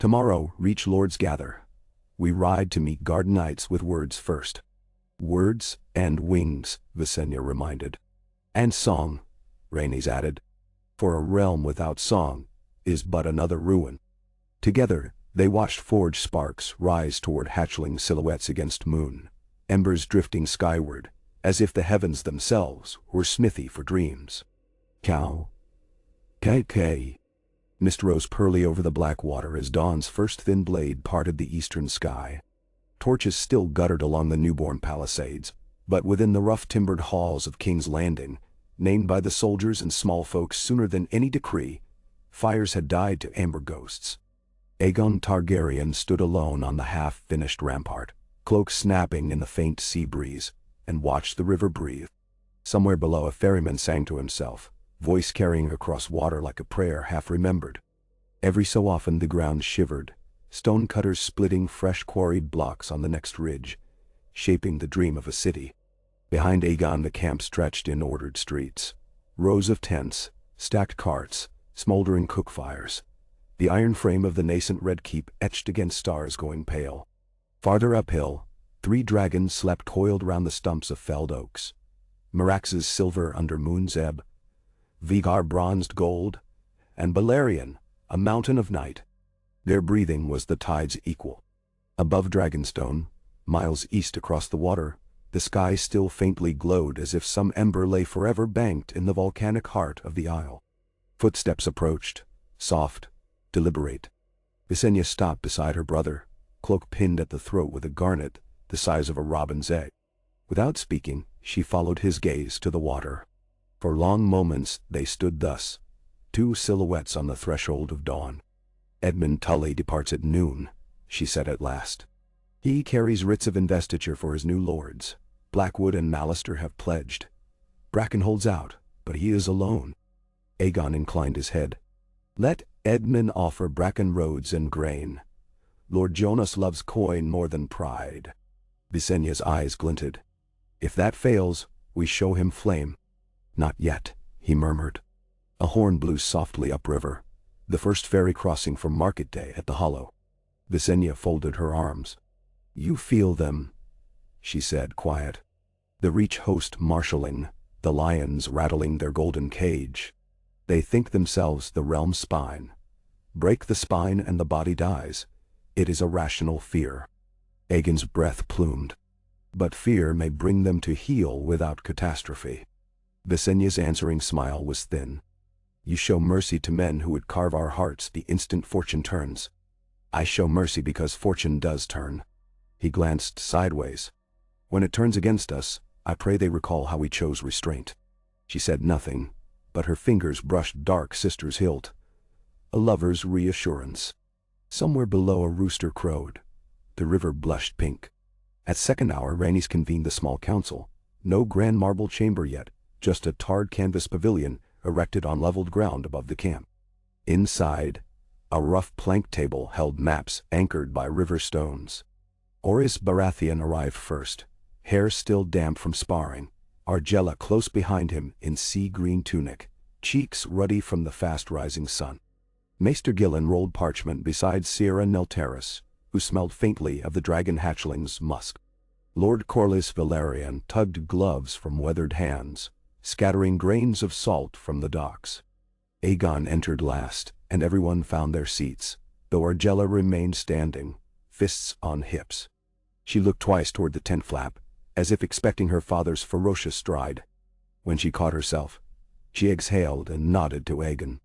"Tomorrow reach lords gather. We ride to meet garden knights with words first." "Words and wings," Visenya reminded. "And song," Rhaenys added. "For a realm without song is but another ruin." Together, they watched forged sparks rise toward hatchling silhouettes against moon, embers drifting skyward, as if the heavens themselves were smithy for dreams. Cow. Kay. Mist rose pearly over the black water as dawn's first thin blade parted the eastern sky. Torches still guttered along the newborn palisades, but within the rough-timbered halls of King's Landing, named by the soldiers and small folks sooner than any decree, fires had died to amber ghosts. Aegon Targaryen stood alone on the half-finished rampart, cloak snapping in the faint sea breeze, and watched the river breathe. Somewhere below, a ferryman sang to himself, voice carrying across water like a prayer half-remembered. Every so often the ground shivered, stonecutters splitting fresh quarried blocks on the next ridge, shaping the dream of a city. Behind Aegon the camp stretched in ordered streets. Rows of tents, stacked carts, smoldering cook fires. The iron frame of the nascent red keep etched against stars going pale. Farther uphill, 3 dragons slept coiled round the stumps of felled oaks. Merax's silver under moon's ebb, Vigar bronzed gold, and Balerion, a mountain of night. Their breathing was the tide's equal. Above Dragonstone, miles east across the water, the sky still faintly glowed as if some ember lay forever banked in the volcanic heart of the isle. Footsteps approached, soft, deliberate. Visenya stopped beside her brother, cloak pinned at the throat with a garnet the size of a robin's egg. Without speaking, she followed his gaze to the water. For long moments they stood thus, 2 silhouettes on the threshold of dawn. "Edmund Tully departs at noon," she said at last. "He carries writs of investiture for his new lords. Blackwood and Mallister have pledged. Bracken holds out, but he is alone." Aegon inclined his head. "Let Edmund offer Bracken roads and grain. Lord Jonas loves coin more than pride." Visenya's eyes glinted. "If that fails, we show him flame." "Not yet," he murmured. A horn blew softly upriver, the first ferry crossing for market day at the hollow. Visenya folded her arms. "You feel them," she said, quiet. "The Reach host marshalling, the lions rattling their golden cage. They think themselves the realm's spine. Break the spine and the body dies. It is a rational fear." Aegon's breath plumed. "But fear may bring them to heel without catastrophe." Visenya's answering smile was thin. "You show mercy to men who would carve our hearts the instant fortune turns. I show mercy because fortune does turn." He glanced sideways. "When it turns against us, I pray they recall how we chose restraint." She said nothing, but her fingers brushed dark sister's hilt. A lover's reassurance. Somewhere below a rooster crowed. The river blushed pink. At second hour Rhaenys convened the small council. No grand marble chamber yet, just a tarred canvas pavilion erected on leveled ground above the camp. Inside, a rough plank table held maps anchored by river stones. Orys Baratheon arrived first, hair still damp from sparring, Argella close behind him in sea-green tunic, cheeks ruddy from the fast-rising sun. Maester Gillen rolled parchment beside Sierra Nelteris, who smelled faintly of the dragon hatchling's musk. Lord Corlys Valerian tugged gloves from weathered hands, scattering grains of salt from the docks. Aegon entered last, and everyone found their seats, though Argella remained standing, fists on hips. She looked twice toward the tent flap, as if expecting her father's ferocious stride. When she caught herself, she exhaled and nodded to Aegon.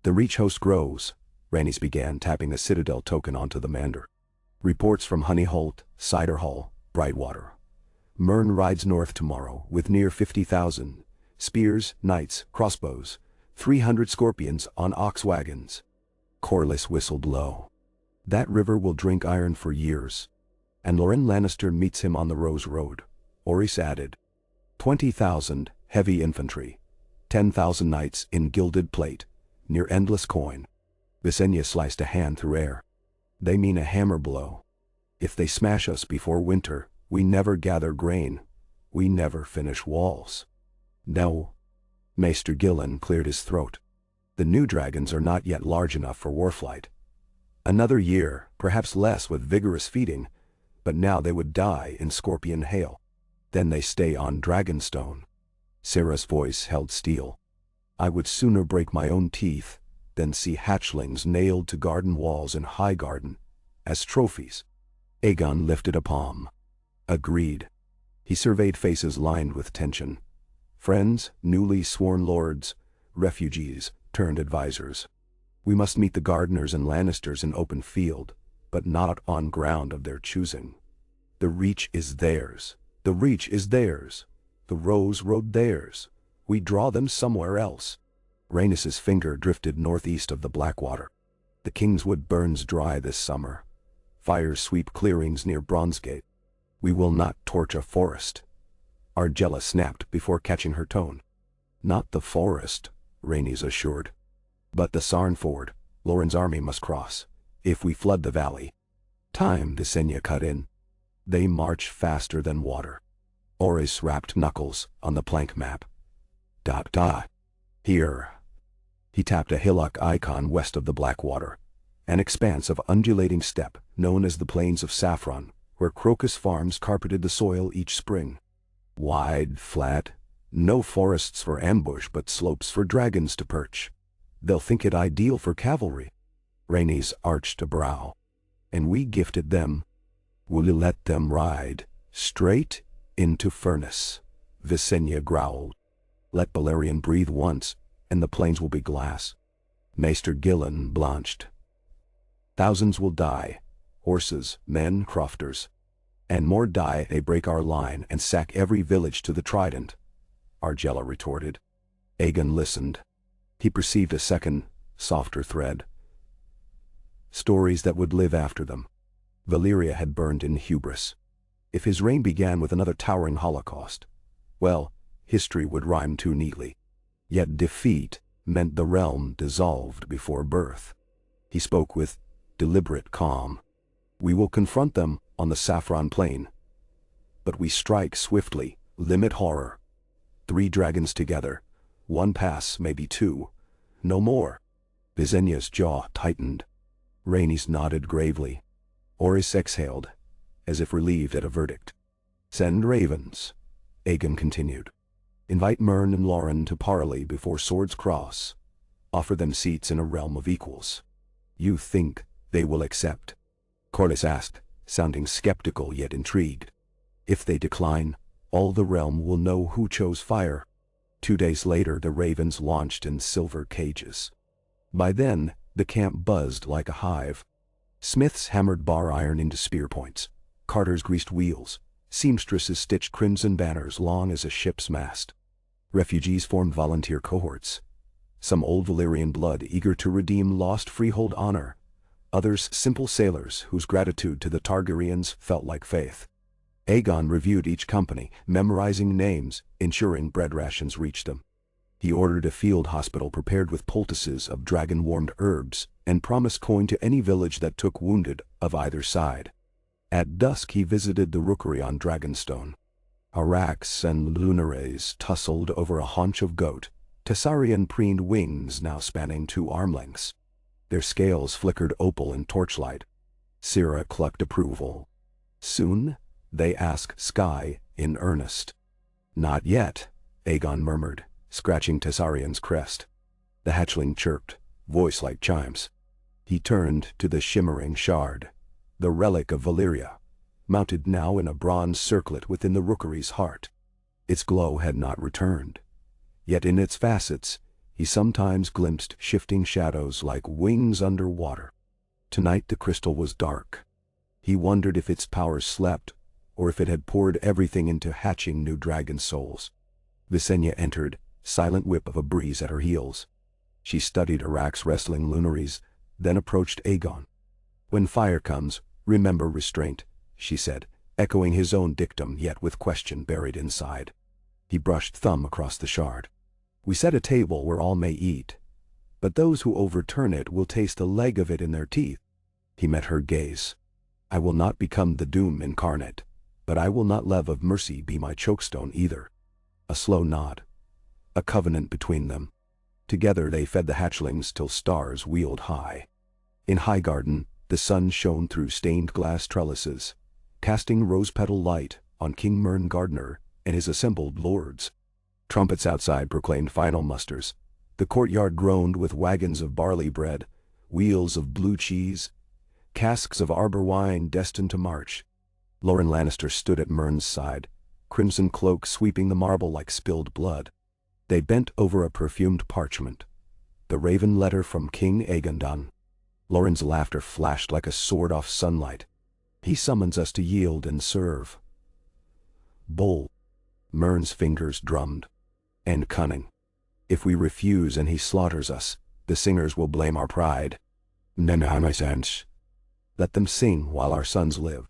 "The Reach host grows," Rhaenys began, tapping the Citadel token onto the mander. "Reports from Honeyholt, Ciderhall, Brightwater. Mern rides north tomorrow with near 50,000. Spears, knights, crossbows, 300 scorpions on ox wagons." Corlys whistled low. "That river will drink iron for years." "And Loren Lannister meets him on the Rose Road," Orys added. 20,000 heavy infantry, 10,000 knights in gilded plate, near endless coin. Visenya sliced a hand through air. "They mean a hammer blow. If they smash us before winter, we never gather grain. We never finish walls." "No." Maester Gillen cleared his throat. "The new dragons are not yet large enough for warflight. Another year, perhaps less with vigorous feeding, but now they would die in scorpion hail. Then they stay on Dragonstone." Sarah's voice held steel. "I would sooner break my own teeth than see hatchlings nailed to garden walls in Highgarden as trophies." Aegon lifted a palm. "Agreed." He surveyed faces lined with tension. Friends, newly sworn lords, refugees, turned advisors. "We must meet the Gardeners and Lannisters in open field, but not on ground of their choosing. The Reach is theirs. The Reach is theirs. The Rose Road theirs. We draw them somewhere else." Rhaenys's finger drifted northeast of the Blackwater. "The Kingswood burns dry this summer. Fires sweep clearings near Bronzegate. We will not torch a forest." Argella snapped before catching her tone. "Not the forest," Rhaenys assured. "But the Sarn Ford, Loren's army must cross, if we flood the valley." "Time," Visenya cut in. "They march faster than water." Orys rapped knuckles on the plank map. "Here." He tapped a hillock icon west of the Blackwater, an expanse of undulating steppe known as the Plains of Saffron, where crocus farms carpeted the soil each spring. Wide, flat, no forests for ambush but slopes for dragons to perch. They'll think it ideal for cavalry. Rhaenys arched a brow. And we gifted them. Will you let them ride straight into furnace? Visenya growled. Let Balerion breathe once, and the plains will be glass. Maester Gillen blanched. Thousands will die, horses, men, crofters. And more die they break our line and sack every village to the Trident, Argella retorted. Aegon listened. He perceived a second, softer thread. Stories that would live after them. Valyria had burned in hubris. If his reign began with another towering holocaust, well, history would rhyme too neatly. Yet defeat meant the realm dissolved before birth. He spoke with deliberate calm. We will confront them on the Saffron Plain. But we strike swiftly, limit horror. 3 dragons together, 1 pass, maybe 2, no more. Visenya's jaw tightened. Rhaenys nodded gravely. Orys exhaled, as if relieved at a verdict. Send ravens, Aegon continued. Invite Mern and Lauren to parley before swords cross. Offer them seats in a realm of equals. You think they will accept? Corlys asked, sounding skeptical yet intrigued. If they decline, all the realm will know who chose fire. 2 days later the ravens launched in silver cages. By then, the camp buzzed like a hive. Smiths hammered bar iron into spear points. Carters greased wheels. Seamstresses stitched crimson banners long as a ship's mast. Refugees formed volunteer cohorts. Some old Valyrian blood eager to redeem lost freehold honor. Others simple sailors whose gratitude to the Targaryens felt like faith. Aegon reviewed each company, memorizing names, ensuring bread rations reached them. He ordered a field hospital prepared with poultices of dragon-warmed herbs, and promised coin to any village that took wounded of either side. At dusk he visited the rookery on Dragonstone. Arax and Lunares tussled over a haunch of goat, Tessarian preened wings now spanning 2 arm lengths. Their scales flickered opal in torchlight. Syrah clucked approval. Soon, they asked Sky in earnest. Not yet, Aegon murmured, scratching Tessarian's crest. The hatchling chirped, voice like chimes. He turned to the shimmering shard, the relic of Valyria, mounted now in a bronze circlet within the rookery's heart. Its glow had not returned. Yet in its facets, he sometimes glimpsed shifting shadows like wings under water. Tonight the crystal was dark. He wondered if its power slept, or if it had poured everything into hatching new dragon souls. Visenya entered, silent whip of a breeze at her heels. She studied Arax wrestling lunaries, then approached Aegon. When fire comes, remember restraint, she said, echoing his own dictum yet with question buried inside. He brushed thumb across the shard. We set a table where all may eat, but those who overturn it will taste a leg of it in their teeth. He met her gaze. I will not become the doom incarnate, but I will not love of mercy be my chokestone either. A slow nod. A covenant between them. Together they fed the hatchlings till stars wheeled high. In Highgarden, the sun shone through stained glass trellises, casting rose-petal light on King Mern Gardner and his assembled lords. Trumpets outside proclaimed final musters. The courtyard groaned with wagons of barley bread, wheels of blue cheese, casks of arbor wine destined to march. Lauren Lannister stood at Mern's side, crimson cloak sweeping the marble like spilled blood. They bent over a perfumed parchment, the raven letter from King Aegon. Lauren's laughter flashed like a sword off sunlight. He summons us to yield and serve. Bold. Mern's fingers drummed. And cunning. If we refuse and he slaughters us, the singers will blame our pride. Nenamisans. Let them sing while our sons live.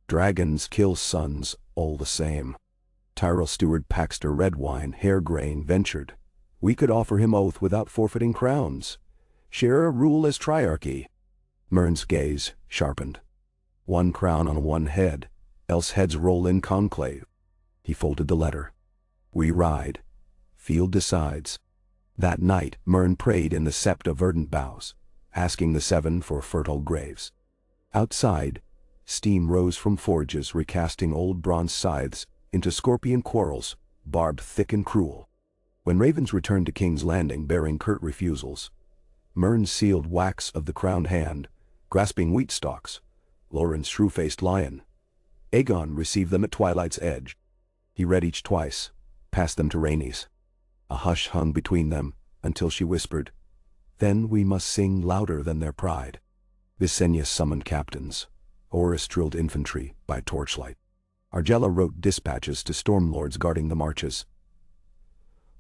Dragons kill sons all the same. Tyrell Steward Paxter Redwine Hairgrain ventured. We could offer him oath without forfeiting crowns. Share a rule as triarchy. Mern's gaze sharpened. 1 crown on 1 head, else heads roll in conclave. He folded the letter. We ride. Field decides. That night Mern prayed in the sept of verdant boughs. asking the seven for fertile graves. Outside, steam rose from forges recasting old bronze scythes into scorpion quarrels, barbed thick and cruel. When ravens returned to King's Landing bearing curt refusals, Mern sealed wax of the crowned hand, grasping wheat stalks, Loren's shrew-faced lion. Aegon received them at twilight's edge. He read each twice, passed them to Rhaenys. A hush hung between them, until she whispered, "Then we must sing louder than their pride." Visenya summoned captains. Orys drilled infantry by torchlight. Argella wrote dispatches to stormlords guarding the marches.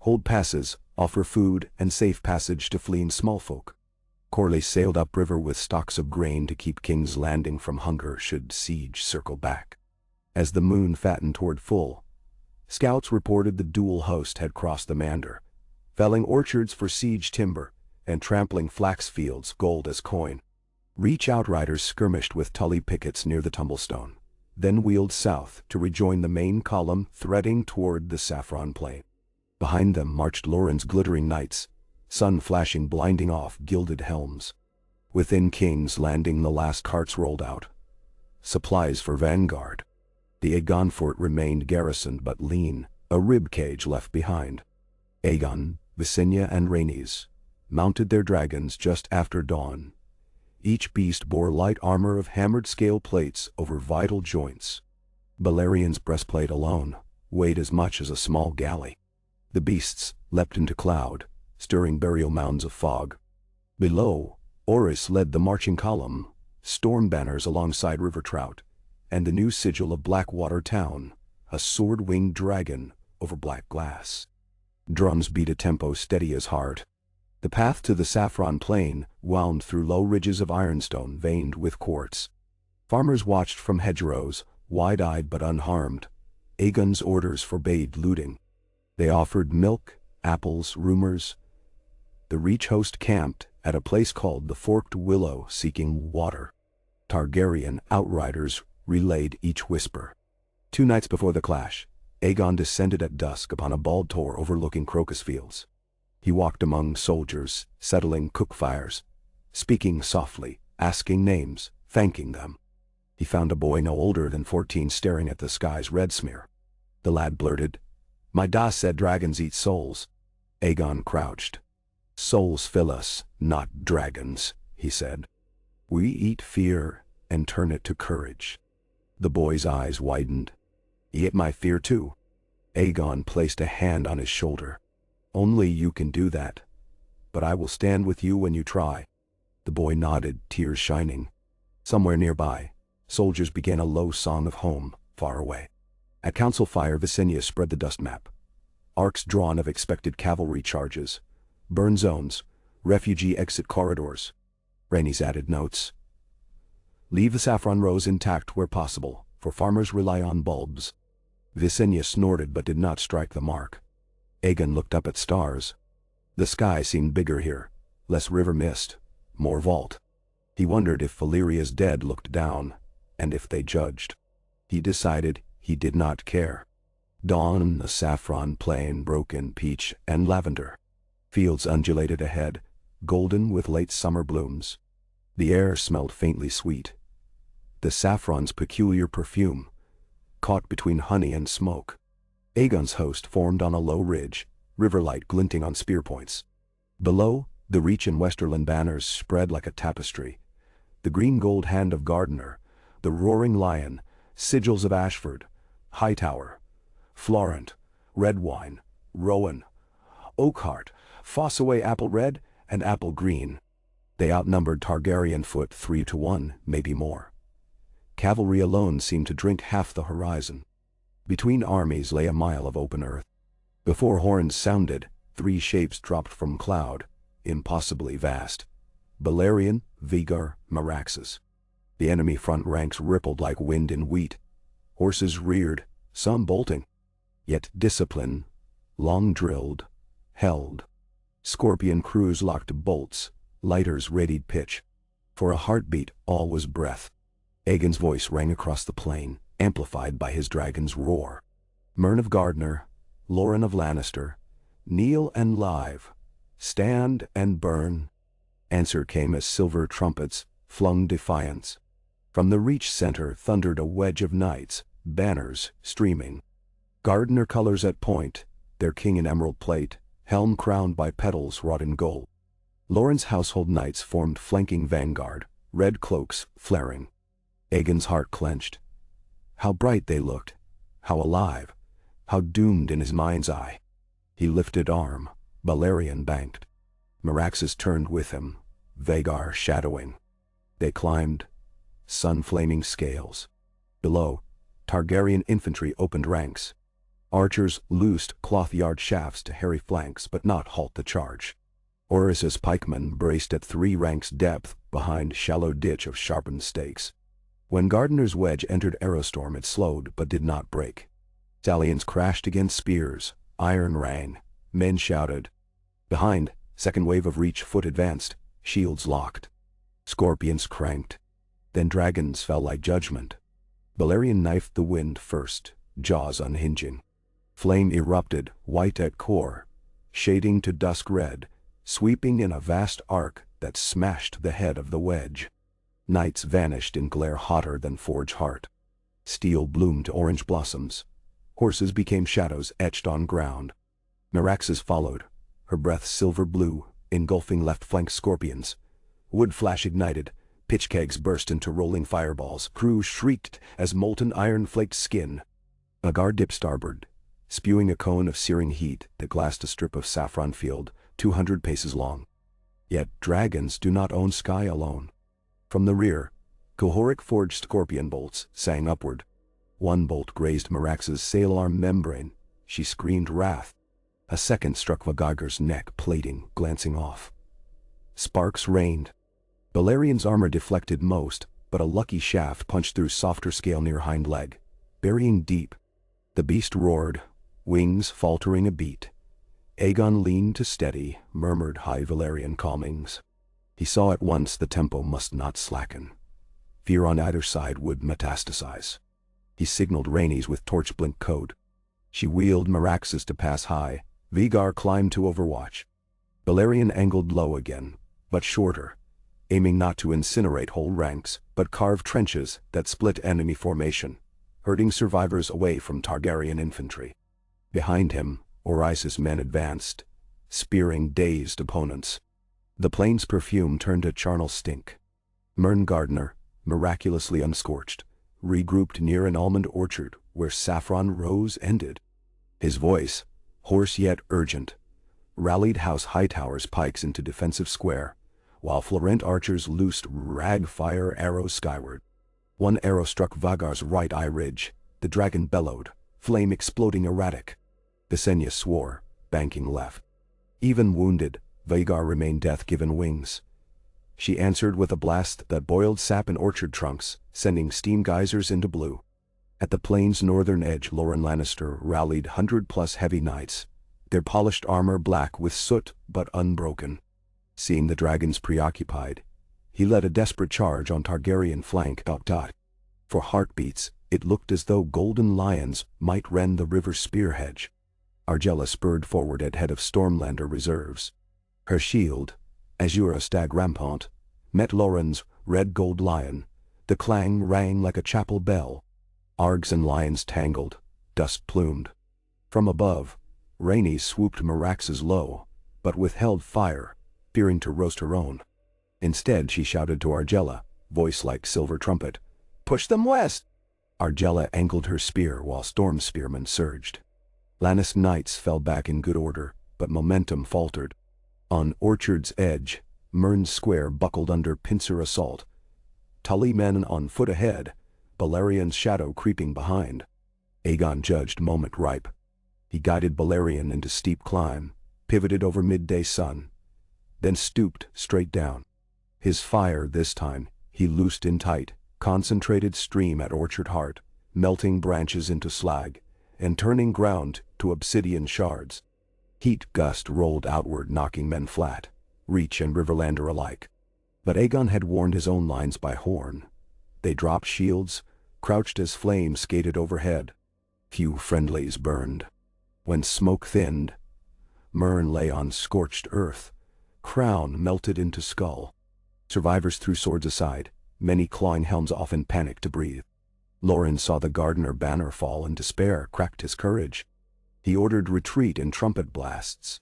Hold passes, offer food and safe passage to fleeing smallfolk. Corley sailed upriver with stocks of grain to keep King's Landing from hunger should siege circle back. As the moon fattened toward full, scouts reported the dual host had crossed the Mander, felling orchards for siege timber and trampling flax fields gold as coin. Reach outriders skirmished with Tully pickets near the Tumblestone, then wheeled south to rejoin the main column threading toward the Saffron Plain. Behind them marched Loren's glittering knights, sun flashing blinding off gilded helms. Within King's Landing the last carts rolled out. Supplies for vanguard. The Aegon fort remained garrisoned but lean, a rib cage left behind. Aegon, Visenya and Rhaenys mounted their dragons just after dawn. Each beast bore light armor of hammered scale plates over vital joints. Valyrian's breastplate alone weighed as much as a small galley. The beasts leapt into cloud, stirring burial mounds of fog. Below, Orys led the marching column, storm banners alongside river trout, and the new sigil of Blackwater Town, a sword-winged dragon over black glass. Drums beat a tempo steady as heart. The path to the Saffron Plain wound through low ridges of ironstone veined with quartz. Farmers watched from hedgerows, wide-eyed but unharmed. Aegon's orders forbade looting. They offered milk, apples, rumors. The Reach host camped at a place called the Forked Willow seeking water. Targaryen outriders relayed each whisper. 2 nights before the clash, Aegon descended at dusk upon a bald tor overlooking crocus fields. He walked among soldiers, settling cook fires, speaking softly, asking names, thanking them. He found a boy no older than 14 staring at the sky's red smear. The lad blurted, "My da said dragons eat souls." Aegon crouched. "Souls fill us, not dragons," he said. "We eat fear and turn it to courage." The boy's eyes widened. "He ate my fear too." Aegon placed a hand on his shoulder. "Only you can do that. But I will stand with you when you try." The boy nodded, tears shining. Somewhere nearby, soldiers began a low song of home, far away. At council fire, Visenya spread the dust map. Arcs drawn of expected cavalry charges, burn zones, refugee exit corridors. Rhaenys added notes. "Leave the saffron rows intact where possible, for farmers rely on bulbs." Visenya snorted but did not strike the mark. Aegon looked up at stars. The sky seemed bigger here, less river mist, more vault. He wondered if Valyria's dead looked down, and if they judged. He decided he did not care. Dawn, the Saffron Plain broke in peach and lavender. Fields undulated ahead, golden with late summer blooms. The air smelled faintly sweet. The saffron's peculiar perfume, caught between honey and smoke. Aegon's host formed on a low ridge, riverlight glinting on spear points. Below, the Reach and Westerland banners spread like a tapestry. The green-gold hand of Gardener, the roaring lion, sigils of Ashford, Hightower, Florent, Redwine, Rowan, Oakheart, Fossaway apple red, and apple green. They outnumbered Targaryen foot 3-1, maybe more. Cavalry alone seemed to drink half the horizon. Between armies lay a mile of open earth. Before horns sounded, 3 shapes dropped from cloud, impossibly vast. Balerion, Vhagar, Meraxes. The enemy front ranks rippled like wind in wheat. Horses reared, some bolting. Yet discipline, long drilled, held. Scorpion crews locked bolts, lighters readied pitch. For a heartbeat, all was breath. Aegon's voice rang across the plain, amplified by his dragon's roar. Mern of Gardner, Loren of Lannister, kneel and live, stand and burn. Answer came as silver trumpets flung defiance. From the Reach center thundered a wedge of knights, banners streaming. Gardener colors at point, their king in emerald plate, helm crowned by petals wrought in gold. Lauren's household knights formed flanking vanguard, red cloaks flaring. Aegon's heart clenched. How bright they looked, how alive, how doomed in his mind's eye. He lifted arm, Valyrian banked. Meraxes turned with him, Vhagar shadowing. They climbed, sun-flaming scales. Below, Targaryen infantry opened ranks. Archers loosed cloth-yard shafts to harry flanks but not halt the charge. Orys's pikemen braced at 3 ranks depth behind shallow ditch of sharpened stakes. When Gardener's wedge entered Arrowstorm it slowed but did not break. Stallions crashed against spears, iron rang, men shouted. Behind, second wave of Reach foot advanced, shields locked. Scorpions cranked. Then dragons fell like judgment. Valyrian knifed the wind first, jaws unhinging. Flame erupted, white at core, shading to dusk red, sweeping in a vast arc that smashed the head of the wedge. Knights vanished in glare hotter than forge heart. Steel bloomed to orange blossoms. Horses became shadows etched on ground. Meraxes followed, her breath silver blue, engulfing left flank scorpions. Wood flash ignited, pitch kegs burst into rolling fireballs. Crew shrieked as molten iron flaked skin. Vhagar dipped starboard, spewing a cone of searing heat that glassed a strip of saffron field 200 paces long. Yet dragons do not own sky alone. From the rear, Cohoric forged scorpion bolts sang upward. One bolt grazed Meraxes' sail arm membrane. She screamed wrath. A second struck Vhagar's neck, plating, glancing off. Sparks rained. Valyrian's armor deflected most, but a lucky shaft punched through softer scale near hind leg, burying deep. The beast roared, wings faltering a beat. Aegon leaned to steady, murmured high Valyrian calmings. He saw at once the tempo must not slacken. Fear on either side would metastasize. He signaled Rhaenys with torch blink code. She wheeled Meraxes to pass high. Vhagar climbed to overwatch. Valyrian angled low again, but shorter, aiming not to incinerate whole ranks, but carve trenches that split enemy formation, herding survivors away from Targaryen infantry. Behind him, Orys's men advanced, spearing dazed opponents. The plain's perfume turned to charnel stink. Mern Gardener, miraculously unscorched, regrouped near an almond orchard where saffron rose ended. His voice, hoarse yet urgent, rallied House Hightower's pikes into defensive square, while Florent archers loosed rag-fire arrows skyward. One arrow struck Vhagar's right eye ridge. The dragon bellowed, flame exploding erratic. Visenya swore, banking left. Even wounded, Vhagar remained death-given wings. She answered with a blast that boiled sap in orchard trunks, sending steam geysers into blue. At the plain's northern edge Loren Lannister rallied 100+ heavy knights, their polished armor black with soot but unbroken. Seeing the dragons preoccupied, he led a desperate charge on Targaryen flank. For heartbeats, it looked as though golden lions might rend the river spear hedge. Argella spurred forward at head of Stormlander reserves. Her shield, azure stag rampant, met Loren's red-gold lion. The clang rang like a chapel bell. Args and lions tangled, dust plumed. From above, Rhaenys swooped Meraxes low, but withheld fire, fearing to roast her own. Instead she shouted to Argella, voice like silver trumpet, "Push them west!" Argella angled her spear while storm spearmen surged. Lannis knights fell back in good order, but momentum faltered. On Orchard's edge, Mern's square buckled under pincer assault. Tully men on foot ahead, Balerian's shadow creeping behind. Aegon judged moment ripe. He guided Balerion into steep climb, pivoted over midday sun, then stooped straight down. His fire this time he loosed in tight, concentrated stream at Orchard heart, melting branches into slag, and turning ground to obsidian shards. Heat gust rolled outward, knocking men flat, Reach and Riverlander alike. But Aegon had warned his own lines by horn. They dropped shields, crouched as flames skated overhead. Few friendlies burned. When smoke thinned, Mern lay on scorched earth, crown melted into skull. Survivors threw swords aside, many clawing helms off in panic to breathe. Loren saw the Gardener banner fall and despair cracked his courage. He ordered retreat in trumpet blasts.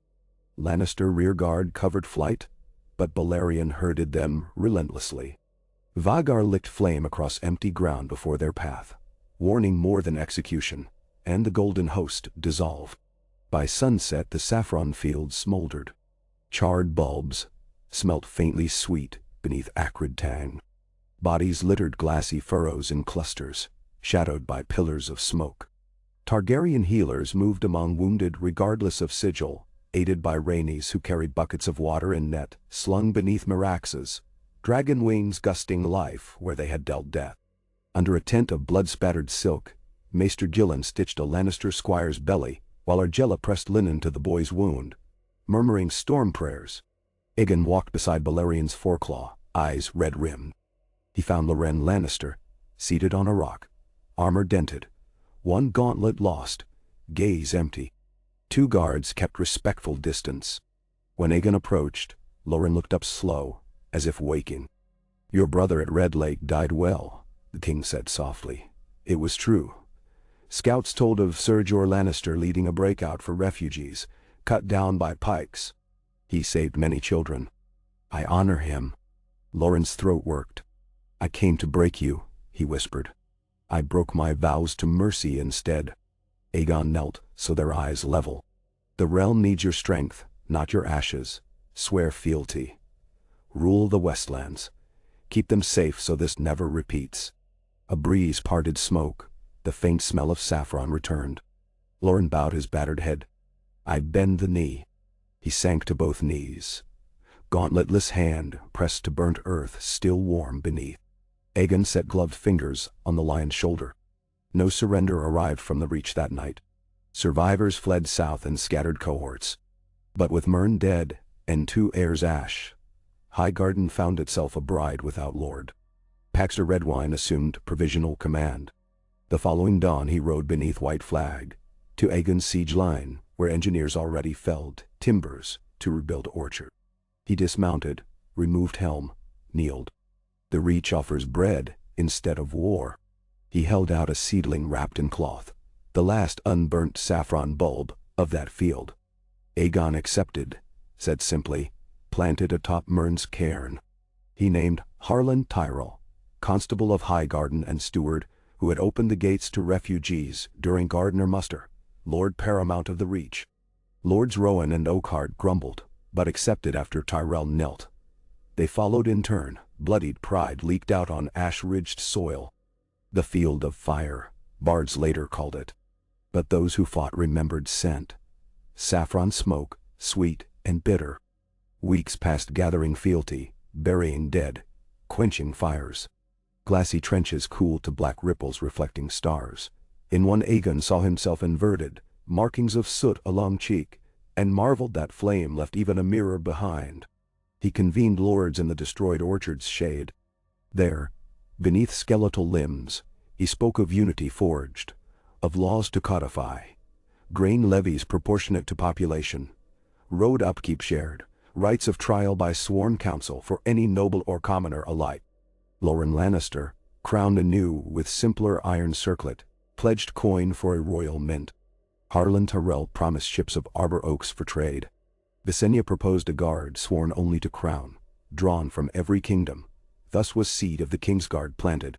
Lannister rearguard covered flight, but Balerion herded them relentlessly. Vagar licked flame across empty ground before their path, warning more than execution, and the golden host dissolved. By sunset the saffron fields smoldered. Charred bulbs smelt faintly sweet beneath acrid tang. Bodies littered glassy furrows in clusters, shadowed by pillars of smoke. Targaryen healers moved among wounded regardless of sigil, aided by Rhaenys who carried buckets of water in net slung beneath meraxes, dragon wings gusting life where they had dealt death. Under a tent of blood-spattered silk, Maester Gillen stitched a Lannister squire's belly, while Argella pressed linen to the boy's wound, murmuring storm prayers. Aegon walked beside Balerion's foreclaw, eyes red-rimmed. He found Loren Lannister, seated on a rock, armor dented, one gauntlet lost, gaze empty. Two guards kept respectful distance. When Aegon approached, Loren looked up slow, as if waking. "Your brother at Red Lake died well," the king said softly. It was true. Scouts told of Ser Jorah Lannister leading a breakout for refugees, cut down by pikes. He saved many children. I honor him. Loren's throat worked. I came to break you, he whispered. I broke my vows to mercy instead. Aegon knelt, so their eyes level. The realm needs your strength, not your ashes. Swear fealty. Rule the Westlands. Keep them safe so this never repeats. A breeze parted smoke. The faint smell of saffron returned. Loren bowed his battered head. I bend the knee. He sank to both knees. Gauntletless hand pressed to burnt earth still warm beneath. Aegon set gloved fingers on the lion's shoulder. No surrender arrived from the Reach that night. Survivors fled south in scattered cohorts. But with Mern dead and two heirs ash, Highgarden found itself a bride without lord. Paxter Redwine assumed provisional command. The following dawn he rode beneath white flag, to Aegon's siege line, where engineers already felled timbers to rebuild orchard. He dismounted, removed helm, kneeled. The Reach offers bread instead of war. He held out a seedling wrapped in cloth, the last unburnt saffron bulb of that field. Aegon accepted, said simply, planted atop Mern's cairn. He named Harlan Tyrell, constable of Highgarden and steward, who had opened the gates to refugees during Gardener muster, Lord Paramount of the Reach. Lords Rowan and Oakhart grumbled, but accepted after Tyrell knelt. They followed in turn, bloodied pride leaked out on ash-ridged soil. The field of fire, bards later called it. But those who fought remembered scent. Saffron smoke, sweet and bitter. Weeks passed gathering fealty, burying dead, quenching fires. Glassy trenches cooled to black ripples reflecting stars. In one Aegon saw himself inverted, markings of soot along cheek, and marveled that flame left even a mirror behind. He convened lords in the destroyed orchard's shade. There, beneath skeletal limbs, he spoke of unity forged, of laws to codify, grain levies proportionate to population, road upkeep shared, rights of trial by sworn council for any noble or commoner alike. Loren Lannister, crowned anew with simpler iron circlet, pledged coin for a royal mint. Harlan Tyrell promised ships of arbor oaks for trade. Visenya proposed a guard sworn only to crown, drawn from every kingdom. Thus was seed of the Kingsguard planted.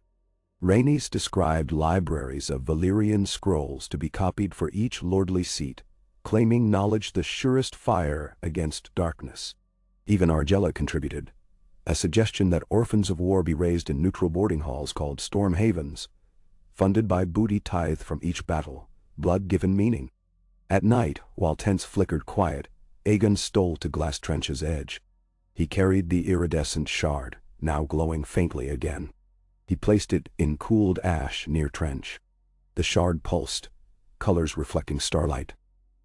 Rhaenys described libraries of Valyrian scrolls to be copied for each lordly seat, claiming knowledge the surest fire against darkness. Even Argella contributed, a suggestion that orphans of war be raised in neutral boarding halls called Storm Havens, funded by booty tithe from each battle, blood given meaning. At night, while tents flickered quiet, Aegon stole to Glass Trench's edge. He carried the iridescent shard, now glowing faintly again. He placed it in cooled ash near Trench. The shard pulsed, colors reflecting starlight.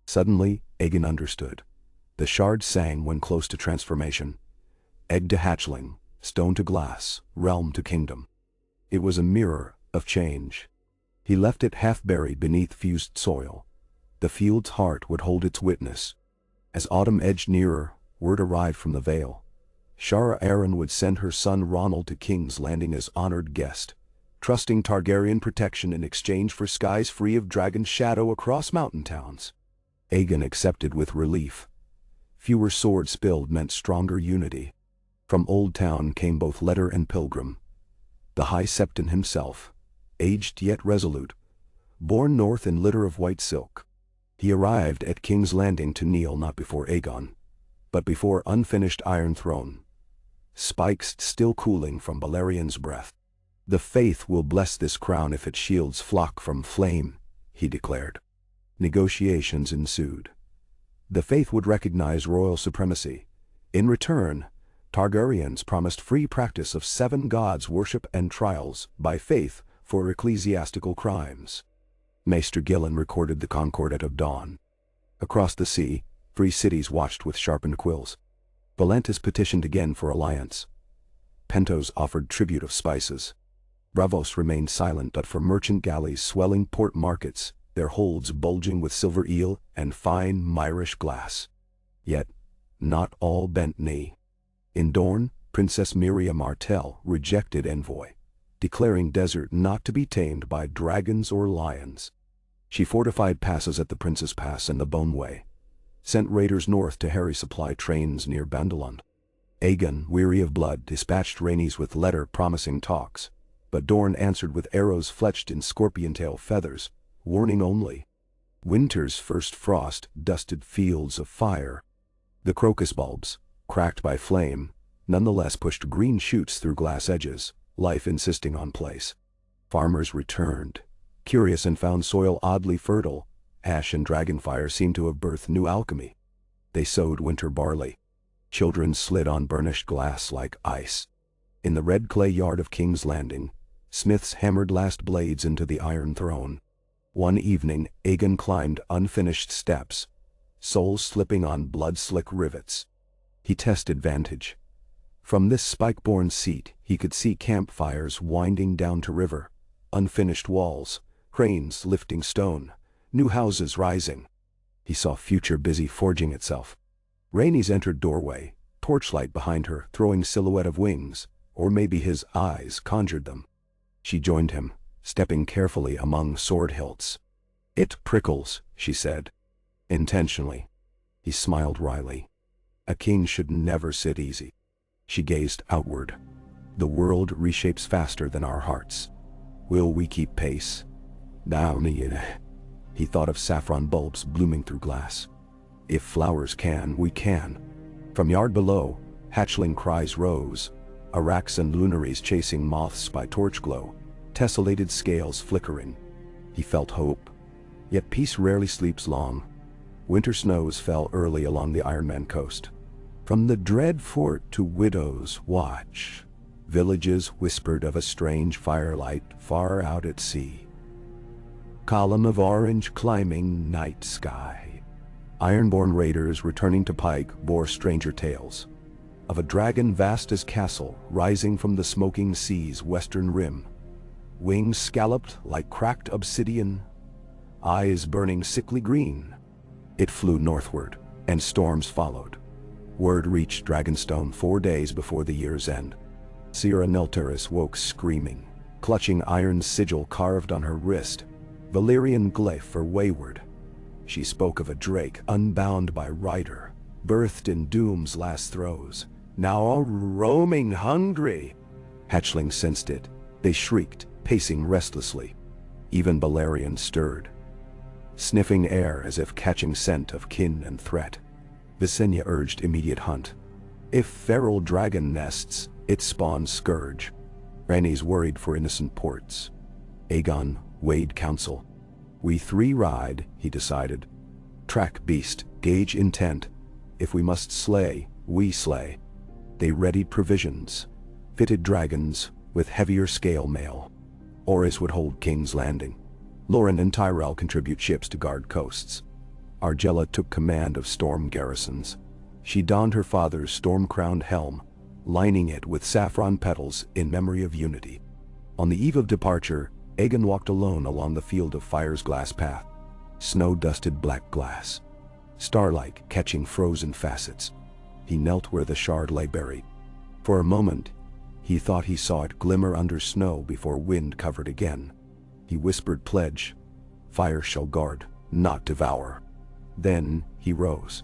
Suddenly, Aegon understood. The shard sang when close to transformation. Egg to hatchling, stone to glass, realm to kingdom. It was a mirror of change. He left it half buried beneath fused soil. The field's heart would hold its witness. As autumn edged nearer, Word arrived from the Vale. Shara Aaron would send her son Ronald to King's Landing as honored guest, trusting Targaryen protection in exchange for skies free of dragon shadow across mountain towns. Aegon accepted with relief. Fewer swords spilled meant stronger unity. From Old Town came both letter and pilgrim. The High Septon himself, aged yet resolute, borne north in litter of white silk. He arrived at King's Landing to kneel not before Aegon, but before unfinished Iron Throne, spikes still cooling from Valyrian's breath. "The Faith will bless this crown if its shields flock from flame," he declared. Negotiations ensued. The Faith would recognize royal supremacy. In return, Targaryens promised free practice of 7 gods' worship and trials by faith for ecclesiastical crimes. Maester Gillen recorded the Concordat of Dawn. Across the sea, 3 cities watched with sharpened quills. Valentis petitioned again for alliance. Pentos offered tribute of spices. Braavos remained silent, but for merchant galleys swelling port markets, their holds bulging with silver eel and fine Myrish glass. Yet, not all bent knee. In Dorne, Princess Miriam Martell rejected envoy, declaring desert not to be tamed by dragons or lions. She fortified passes at the Prince's Pass and the Bone Way, sent raiders north to harry supply trains near Bandalund. Aegon, weary of blood, dispatched Rhaenys with letter promising talks, but Dorne answered with arrows fletched in scorpion-tail feathers, warning only. Winter's first frost dusted fields of fire. The crocus bulbs, cracked by flame, nonetheless pushed green shoots through glass edges, life insisting on place. Farmers returned, curious, and found soil oddly fertile. Ash and dragonfire seemed to have birthed new alchemy. They sowed winter barley. Children slid on burnished glass like ice. In the red clay yard of King's Landing, smiths hammered last blades into the Iron Throne. One evening, Aegon climbed unfinished steps, soles slipping on blood-slick rivets. He tested vantage. From this spike-borne seat, he could see campfires winding down to river, unfinished walls, cranes lifting stone, new houses rising. He saw future busy forging itself. Rhaenys entered doorway, torchlight behind her throwing silhouette of wings, or maybe his eyes conjured them. She joined him, stepping carefully among sword hilts. "It prickles," she said. Intentionally. He smiled wryly. A king should never sit easy. She gazed outward. The world reshapes faster than our hearts. Will we keep pace? Down He thought of saffron bulbs blooming through glass. If flowers can, we can. From yard below, hatchling cries rose, arax and lunaries chasing moths by torch glow, tessellated scales flickering. He felt hope. Yet peace rarely sleeps long. Winter snows fell early along the Ironman coast. From the dread fort to Widow's Watch, villages whispered of a strange firelight far out at sea. Column of orange climbing night sky. Ironborn raiders returning to Pike bore stranger tales. Of a dragon vast as castle rising from the smoking sea's western rim. Wings scalloped like cracked obsidian, eyes burning sickly green. It flew northward, and storms followed. Word reached Dragonstone 4 days before the year's end. Sierra Nelteris woke screaming, clutching iron sigil carved on her wrist, Valyrian glyph for wayward. She spoke of a drake unbound by rider, birthed in doom's last throes, now roaming hungry. Hatchlings sensed it. They shrieked, pacing restlessly. Even Balerion stirred, sniffing air as if catching scent of kin and threat. Visenya urged immediate hunt. If feral dragon nests, it spawns scourge. Rhaenys worried for innocent ports. Aegon weighed counsel. We 3 ride, he decided. Track beast, gauge intent. If we must slay, we slay. They readied provisions, fitted dragons with heavier scale mail. Oris would hold King's Landing. Lauren and Tyrell contribute ships to guard coasts. Argella took command of storm garrisons. She donned her father's storm-crowned helm, lining it with saffron petals in memory of unity. On the eve of departure, Aegon walked alone along the Field of Fire's glass path. Snow-dusted black glass. Starlight catching frozen facets. He knelt where the shard lay buried. For a moment, he thought he saw it glimmer under snow before wind covered again. He whispered pledge, "Fire shall guard, not devour." Then he rose.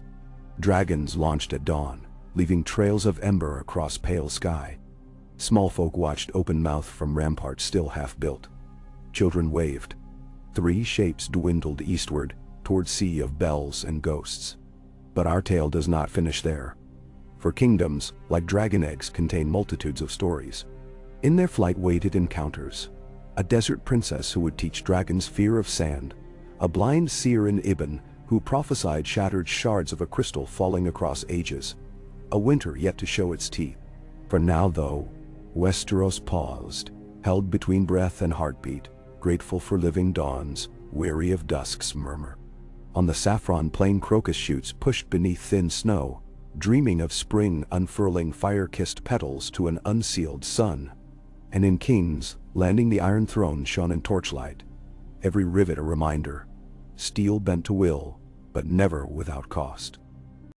Dragons launched at dawn, leaving trails of ember across pale sky. Small folk watched open-mouthed from ramparts still half-built. Children waved. 3 shapes dwindled eastward, toward sea of bells and ghosts. But our tale does not finish there. For kingdoms, like dragon eggs, contain multitudes of stories. In their flight waited encounters. A desert princess who would teach dragons fear of sand. A blind seer in Ibn who prophesied shattered shards of a crystal falling across ages. A winter yet to show its teeth. For now, though, Westeros paused, held between breath and heartbeat, grateful for living dawns, weary of dusk's murmur. On the saffron plain crocus shoots pushed beneath thin snow, dreaming of spring unfurling fire-kissed petals to an unsealed sun. And in King's Landing the Iron Throne shone in torchlight, every rivet a reminder. Steel bent to will, but never without cost.